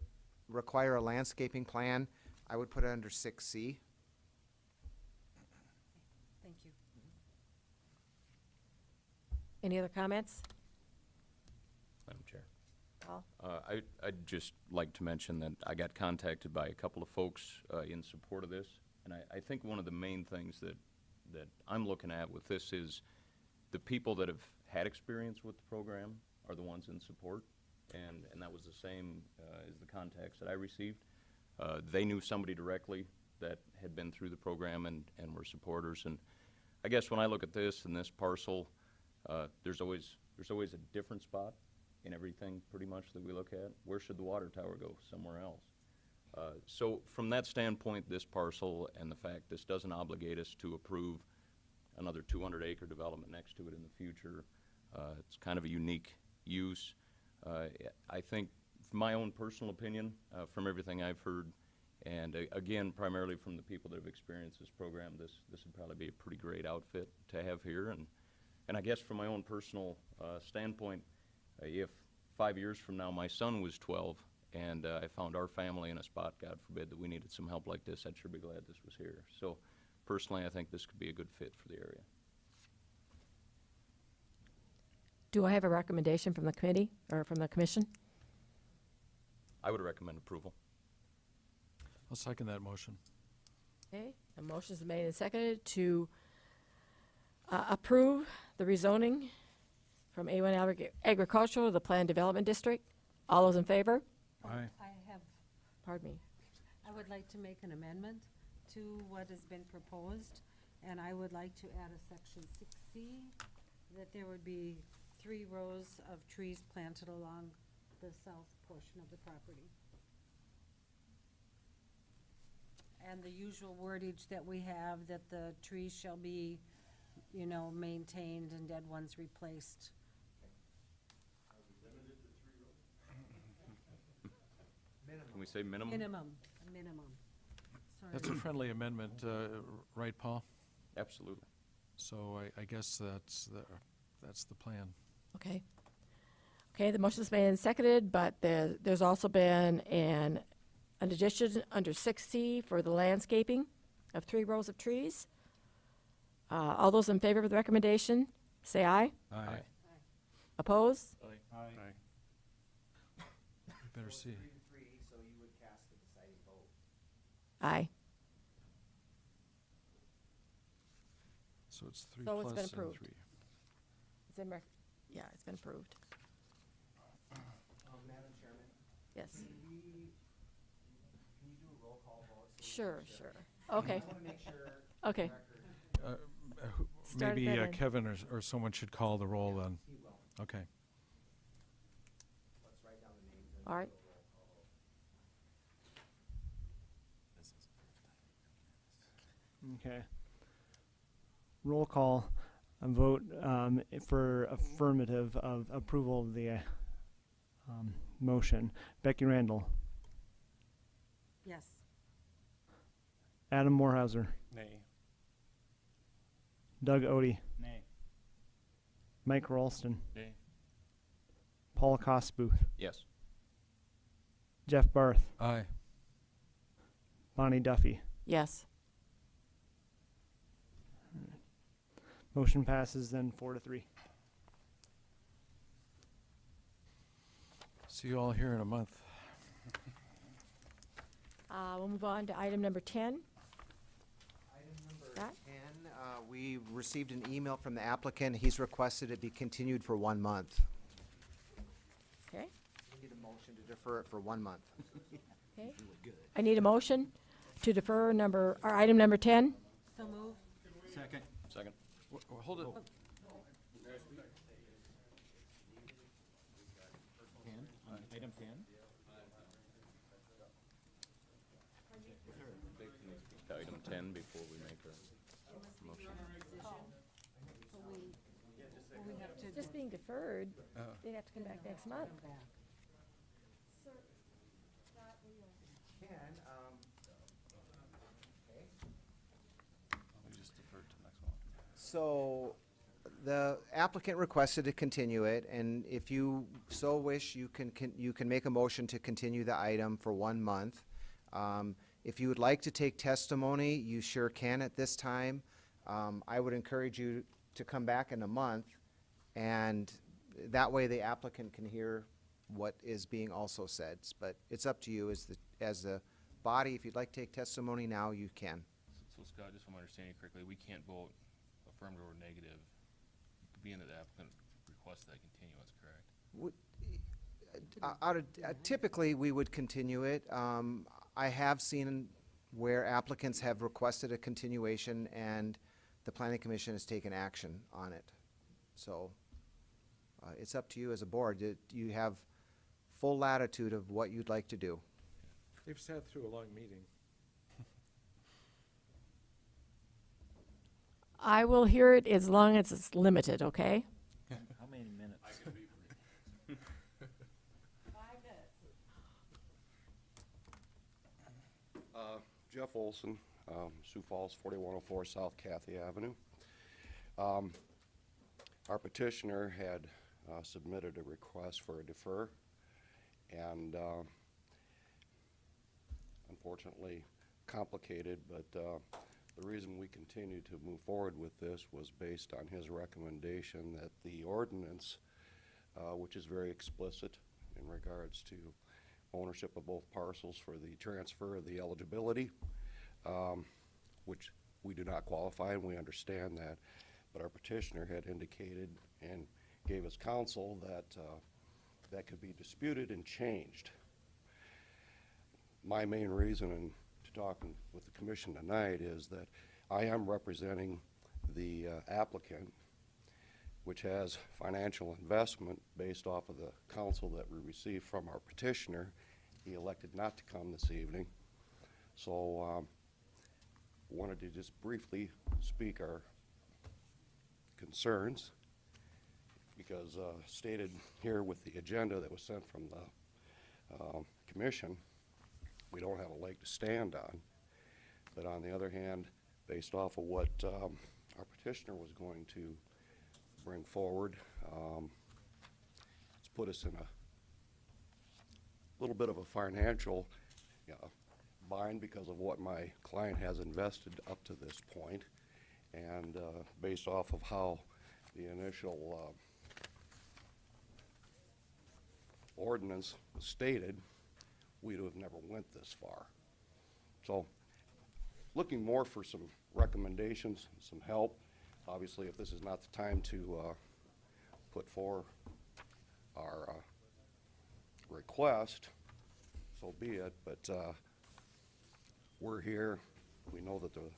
require a landscaping plan, I would put it under 6C. Thank you. Any other comments? Madam Chair. Paul? I'd just like to mention that I got contacted by a couple of folks in support of this, and I think one of the main things that I'm looking at with this is the people that have had experience with the program are the ones in support, and that was the same as the contacts that I received. They knew somebody directly that had been through the program and were supporters, and I guess when I look at this and this parcel, there's always a different spot in everything pretty much that we look at. Where should the water tower go? Somewhere else. So from that standpoint, this parcel and the fact this doesn't obligate us to approve another 200-acre development next to it in the future, it's kind of a unique use. I think, from my own personal opinion, from everything I've heard, and again, primarily from the people that have experienced this program, this would probably be a pretty great outfit to have here. And I guess from my own personal standpoint, If 5 years from now my son was 12 and I found our family in a spot, God forbid, that we needed some help like this, I'd sure be glad this was here. So personally, I think this could be a good fit for the area. Do I have a recommendation from the committee or from the commission? I would recommend approval. I'll second that motion. Okay, a motion is made and seconded to approve the rezoning from A1 agricultural to the Planned Development District. All those in favor? Aye. I have, Pardon me. I would like to make an amendment to what has been proposed, and I would like to add a section 6C, that there would be 3 rows of trees planted along the south portion of the property. And the usual wordage that we have, that the trees shall be, you know, maintained and dead ones replaced. Can we say minimum? Minimum. Sorry. That's a friendly amendment, right, Paul? Absolutely. So I guess that's the plan. Okay. Okay, the motion's made and seconded, but there's also been an addition under 6C for the landscaping of 3 rows of trees. All those in favor of the recommendation, say aye. Aye. Oppose? Aye. Better see. So you would cast the deciding vote. Aye. So it's 3 So plus it's been and approved. 3. It's been yeah, it's been approved. Madam Chairman? Yes. Can you do a roll call vote? Sure. Okay. I want to make sure. Okay. Start Maybe that in. Kevin or someone should call the roll then. He will. Okay. Let's write down the names. All right. Okay. Roll call, a vote for affirmative of approval of the motion. Becky Randall, Yes. Adam Morehauser, Nay. Doug Odie, Nay. Mike Ralston, Nay. Paul Kosbooth, Yes. Jeff Barth, Aye. Bonnie Duffy. Yes. Motion passes then 4-3. See you all here in a month. We'll move on to item number 10. Item number Scott? 10, we received an email from the applicant. He's requested it be continued for 1 month. Okay. We need a motion to defer it for 1 month. Okay. I need a motion to defer item number 10. So move. Second. Second. Hold it. 10, item 10? Item 10 before we make our motion. We have to Just being deferred, they'd have to come back next month. come back. We just defer to next one. So the applicant requested to continue it, and if you so wish, you can make a motion to continue the item for 1 month. If you would like to take testimony, you sure can at this time. I would encourage you to come back in a month, and that way the applicant can hear what is being also said. But it's up to you as the body. If you'd like to take testimony now, you can. So Scott, just if I'm understanding correctly, we can't vote affirmative or negative, being that the applicant requested that continuance, correct? Typically, we would continue it. I have seen where applicants have requested a continuation and the planning commission has taken action on it. So it's up to you as a board. You have full latitude of what you'd like to do. They've sat through a long meeting. I will hear it as long as it's limited, okay? How many minutes? Jeff Olson, Sioux Falls, 4104 South Cathy Avenue. Our petitioner had submitted a request for a defer, and unfortunately complicated, but the reason we continue to move forward with this was based on his recommendation that the ordinance, which is very explicit in regards to ownership of both parcels for the transfer of the eligibility, which we do not qualify, and we understand that, but our petitioner had indicated and gave us counsel that that could be disputed and changed. My main reason in talking with the commission tonight is that I am representing the applicant, which has financial investment based off of the counsel that we received from our petitioner. He elected not to come this evening, so wanted to just briefly speak our concerns, because stated here with the agenda that was sent from the commission, we don't have a leg to stand on. But on the other hand, based off of what our petitioner was going to bring forward, it's put us in a little bit of a financial bind because of what my client has invested up to this point, and based off of how the initial ordinance was stated, we'd have never went this far. So looking more for some recommendations, some help. Obviously, if this is not the time to put forward our request, so be it, but we're here. We know that the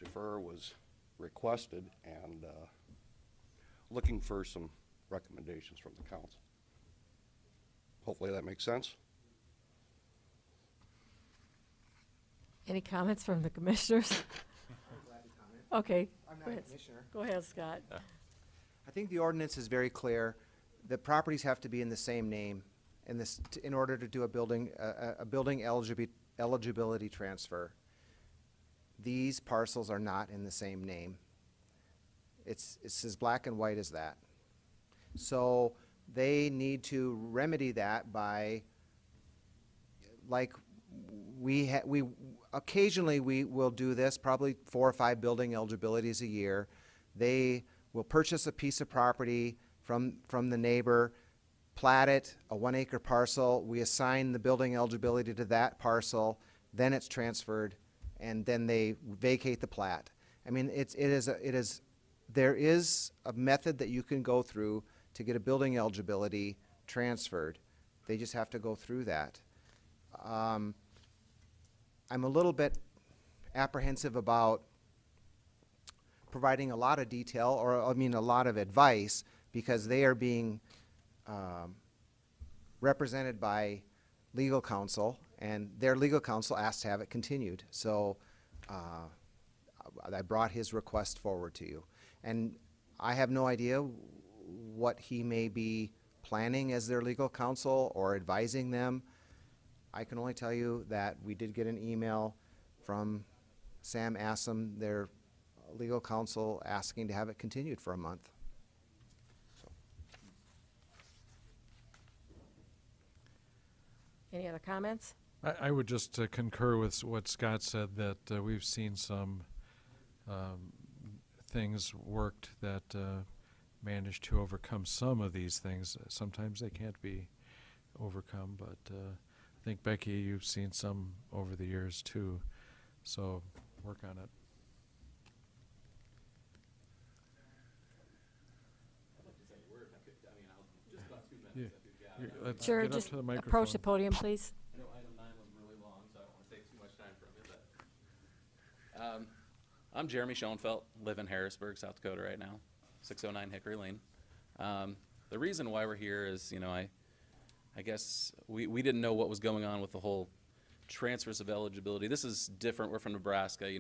defer was requested, and looking for some recommendations from the council. Hopefully that makes sense. Any comments from the commissioners? I'm glad to comment. Okay. I'm go not a ahead. commissioner. Go ahead, Scott. I think the ordinance is very clear. The properties have to be in the same name in order to do a building eligibility transfer. These parcels are not in the same name. It's as black and white as that. So they need to remedy that by, like, we occasionally we will do this, probably 4 or 5 building eligibilities a year. They will purchase a piece of property from the neighbor, plat it, a 1 acre parcel. We assign the building eligibility to that parcel, then it's transferred, and then they vacate the plat. I mean, there is a method that you can go through to get a building eligibility transferred. They just have to go through that. I'm a little bit apprehensive about providing a lot of detail, or I mean a lot of advice, because they are being represented by legal counsel, and their legal counsel asked to have it continued. So I brought his request forward to you. And I have no idea what he may be planning as their legal counsel or advising them. I can only tell you that we did get an email from Sam Assam, their legal counsel, asking to have it continued for a month. So. Any other comments? I would just concur with what Scott said, that we've seen some things worked that managed to overcome some of these things. Sometimes they can't be overcome, but I think, Becky, you've seen some over the years too, so work on it. Let's Sure, get up just to the approach the microphone. podium, please. I know item 9 was really long, so I don't want to take too much time from you, but I'm Jeremy Schoenfeld, live in Harrisburg, South Dakota right now, 609 Hickory Lane. The reason why we're here is, I guess we didn't know what was going on with the whole transfers of eligibility. This is different. We're from Nebraska. We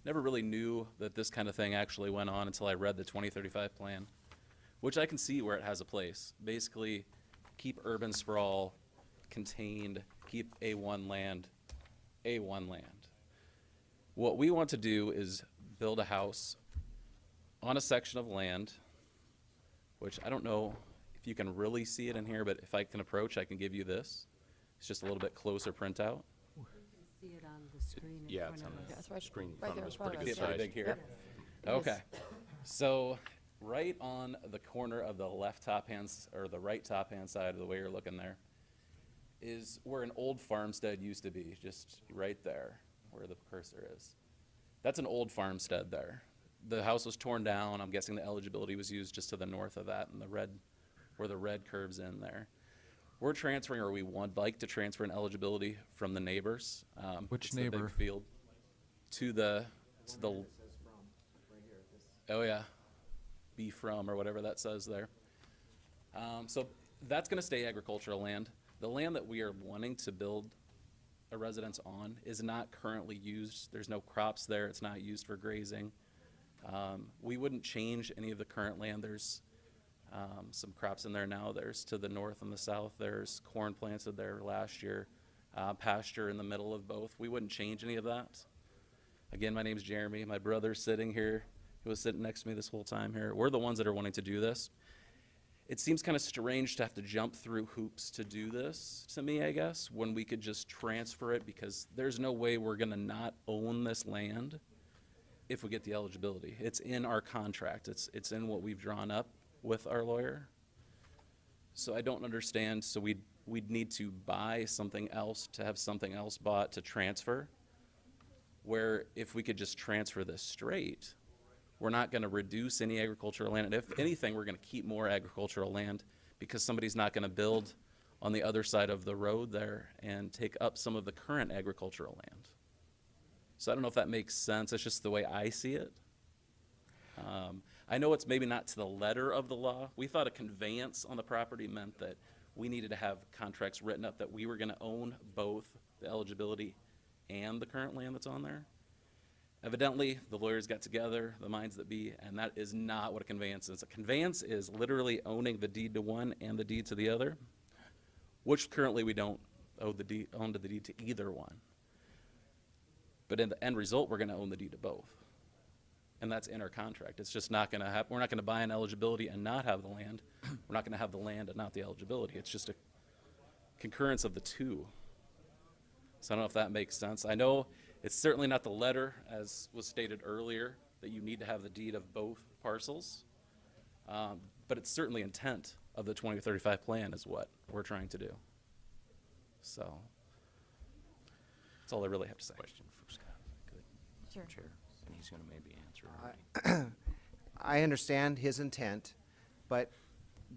never really knew that this kind of thing actually went on until I read the 2035 plan, which I can see where it has a place. Basically, keep urban sprawl contained, keep A1 land, A1 land. What we want to do is build a house on a section of land which I don't know if you can really see it in here, but if I can approach, I can give you this. It's just a little bit closer printout. See it on the screen in Yeah, front it's of on us. the That's right- screen in right front there of in us, front pretty of good us, Pretty size. big here. It is. Okay. So right on the corner of the left top hand, or the right top hand side of the way you're looking there, is where an old farmstead used to be, just right there where the cursor is. That's an old farmstead there. The house was torn down. I'm guessing the eligibility was used just to the north of that, and the red, where the red curves in there. We're transferring, or we would like to transfer an eligibility from the neighbors. Which it's the big neighbor? field to the oh yeah, be from, or whatever that says there. So that's gonna stay agricultural land. The land that we are wanting to build a residence on is not currently used. There's no crops there. It's not used for grazing. We wouldn't change any of the current land. There's some crops in there now. There's to the north and the south. There's corn planted there last year, pasture in the middle of both. We wouldn't change any of that. Again, my name's Jeremy. My brother's sitting here. He was sitting next to me this whole time here. We're the ones that are wanting to do this. It seems kind of strange to have to jump through hoops to do this, to me, I guess, when we could just transfer it, because there's no way we're gonna not own this land if we get the eligibility. It's in our contract. It's in what we've drawn up with our lawyer. So I don't understand, so we'd need to buy something else to have something else bought to transfer, where if we could just transfer this straight, we're not gonna reduce any agricultural land. And if anything, we're gonna keep more agricultural land, because somebody's not gonna build on the other side of the road there and take up some of the current agricultural land. So I don't know if that makes sense. It's just the way I see it. I know it's maybe not to the letter of the law. We thought a conveyance on the property meant that we needed to have contracts written up that we were gonna own both the eligibility and the current land that's on there. Evidently, the lawyers got together, the minds that be, and that is not what a conveyance is. A conveyance is literally owning the deed to one and the deed to the other, which currently we don't own the deed to either one. But in the end result, we're gonna own the deed to both. And that's in our contract. It's just not gonna happen. We're not gonna buy an eligibility and not have the land. We're not gonna have the land and not the eligibility. It's just a concurrence of the two. So I don't know if that makes sense. I know it's certainly not the letter, as was stated earlier, that you need to have the deed of both parcels. But it's certainly intent of the 2035 plan is what we're trying to do. So that's all I really have to say. Question for Scott. Good. Sure. Chair, and he's gonna maybe answer already. I understand his intent, but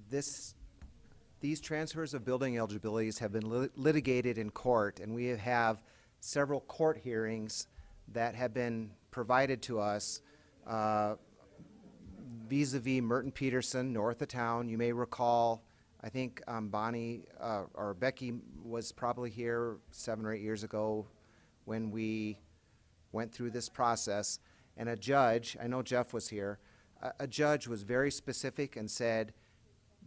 these transfers of building eligibilities have been litigated in court, and we have several court hearings that have been provided to us vis-a-vis Merton Peterson, north of town. You may recall, I think Bonnie or Becky was probably here 7 or 8 years ago when we went through this process, and a judge, I know Jeff was here, a judge was very specific and said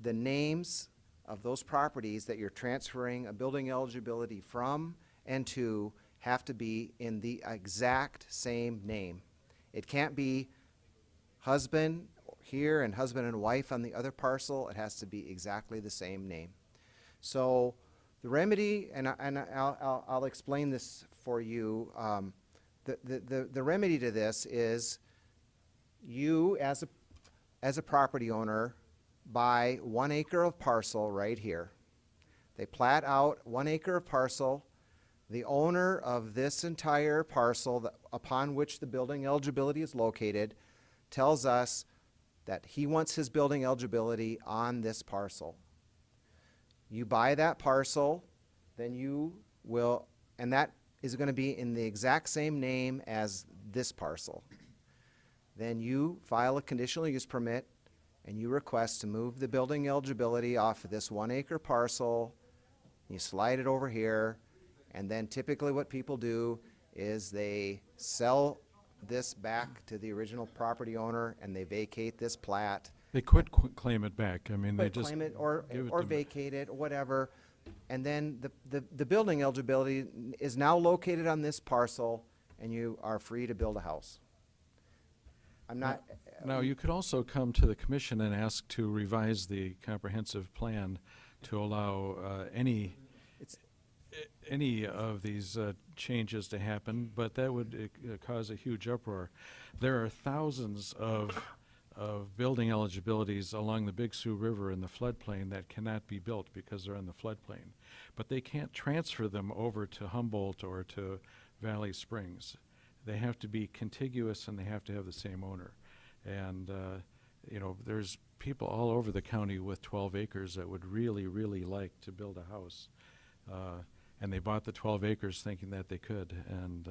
the names of those properties that you're transferring a building eligibility from and to have to be in the exact same name. It can't be husband here and husband and wife on the other parcel. It has to be exactly the same name. So the remedy, and I'll explain this for you. The remedy to this is you as a property owner buy 1 acre of parcel right here. They plat out 1 acre of parcel. The owner of this entire parcel upon which the building eligibility is located tells us that he wants his building eligibility on this parcel. You buy that parcel, then you will, and that is going to be in the exact same name as this parcel. Then you file a conditional use permit and you request to move the building eligibility off of this 1 acre parcel. You slide it over here, and then typically what people do is they sell this back to the original property owner and they vacate this plat. They quit claim it back. I mean, they Quit just claim it or give it to me. vacate it or whatever. And then the building eligibility is now located on this parcel and you are free to build a house. I'm not, Now, you could also come to the commission and ask to revise the comprehensive plan to allow any of these changes to happen, but that would cause a huge uproar. There are thousands of building eligibilities along the Big Sioux River in the floodplain that cannot be built because they're in the floodplain. But they can't transfer them over to Humboldt or to Valley Springs. They have to be contiguous and they have to have the same owner. And, you know, there's people all over the county with 12 acres that would really, really like to build a house. And they bought the 12 acres thinking that they could, and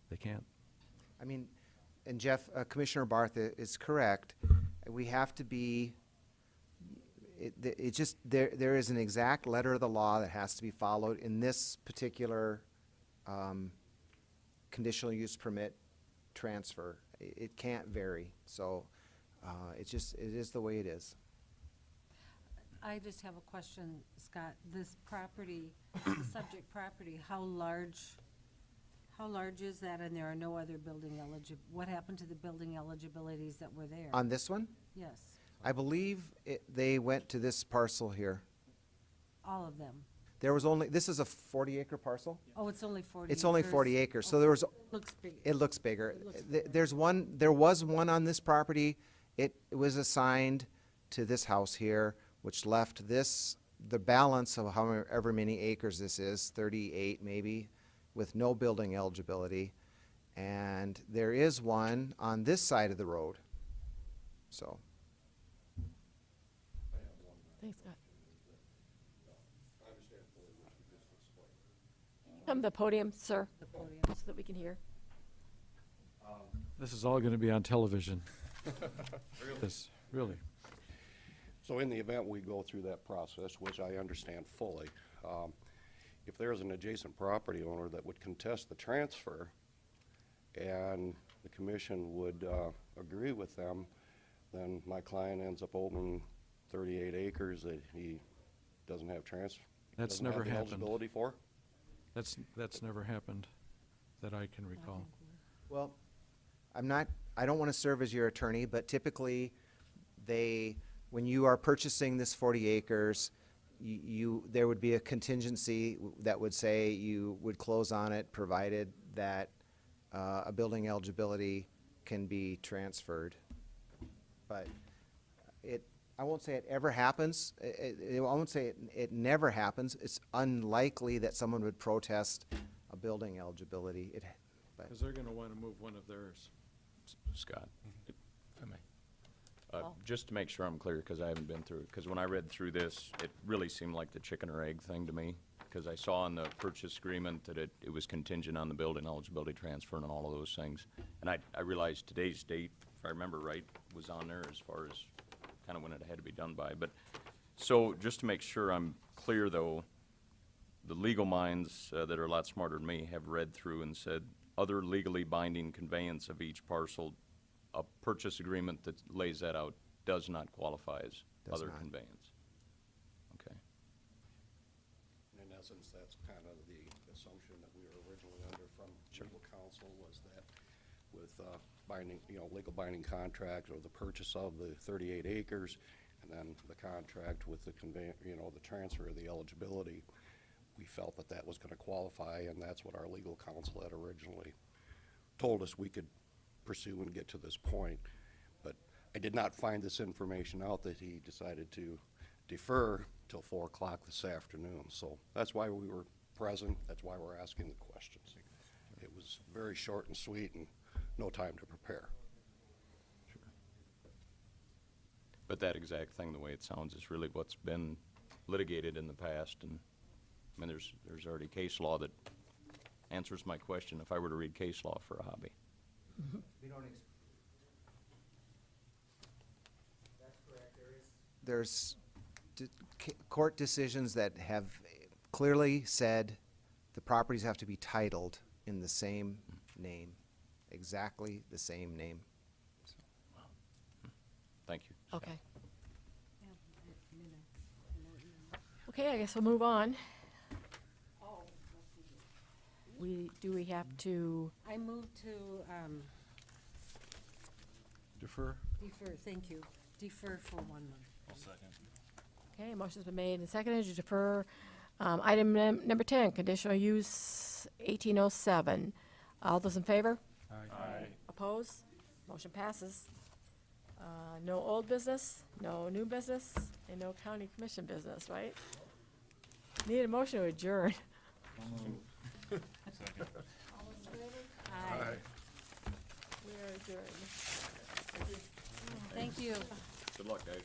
they can't. I mean, and Jeff, Commissioner Barth is correct. We have to be, it just, there is an exact letter of the law that has to be followed in this particular conditional use permit transfer. It can't vary. So it is the way it is. I just have a question, Scott. This property, the subject property, how large is that? And there are no other building what happened to the building eligibilities that were there? On this one, Yes, I believe they went to this parcel here. all of them. There was only, this is a 40-acre parcel? Oh, it's only 40 It's only acres. 40 acres, so Okay. there was, Looks big. it looks bigger. It looks There was one on this property. It was assigned to this house here, which left the balance of however many acres this is, 38 maybe, with no building eligibility. And there is one on this side of the road. So, Thanks, Scott. Come to the podium, sir, The podium. so that we can hear. This is all going to be on television. This, really. So in the event we go through that process, which I understand fully, if there's an adjacent property owner that would contest the transfer and the commission would agree with them, then my client ends up owning 38 acres that he doesn't have That's doesn't have never the happened. eligibility for? That's never happened that I can recall. well, I don't want to serve as your attorney, but typically when you are purchasing this 40 acres, there would be a contingency that would say you would close on it provided that a building eligibility can be transferred. But I won't say it ever happens. I won't say it never happens. It's unlikely that someone would protest a building eligibility. Because they're going to want to move one of theirs. Scott, if I may. Just to make sure I'm clear, because I haven't been through it, because when I read through this, it really seemed like the chicken or egg thing to me, because I saw in the purchase agreement that it was contingent on the building eligibility transfer and all of those things. And I realized today's date, if I remember right, was on there as far as kind of when it had to be done by. But, so just to make sure I'm clear, though, the legal minds that are a lot smarter than me have read through and said, other legally binding conveyance of each parcel, a purchase agreement that lays that out does not qualify as Does other not. conveyance. Okay. In essence, that's kind of the assumption that we were originally under from legal counsel, was that with binding, legal binding contract or the purchase of the 38 acres, and then the contract with the the transfer of the eligibility, we felt that that was going to qualify, and that's what our legal counsel had originally told us we could pursue and get to this point. But I did not find this information out that he decided to defer till 4 o'clock this afternoon. So that's why we were present. That's why we're asking the questions. It was very short and sweet and no time to prepare. But that exact thing, the way it sounds, is really what's been litigated in the past. And I mean, there's already case law that answers my question if I were to read case law for a hobby. We don't That's correct. There's court decisions that have clearly said the properties have to be titled in the same name, exactly the same name. Thank you. Okay. Okay, I guess we'll move on. Do we have to? I move to, Defer? Defer, thank you. Defer for 1 month. I'll second. Okay, motion's been made and seconded to defer item number 10, conditional use 1807. All those in favor? Aye. Oppose? Motion passes. No old business, no new business, and no county commission business, right? Need a motion to adjourn. Second. Aye. We are adjourned. Thank you. Good luck, guys.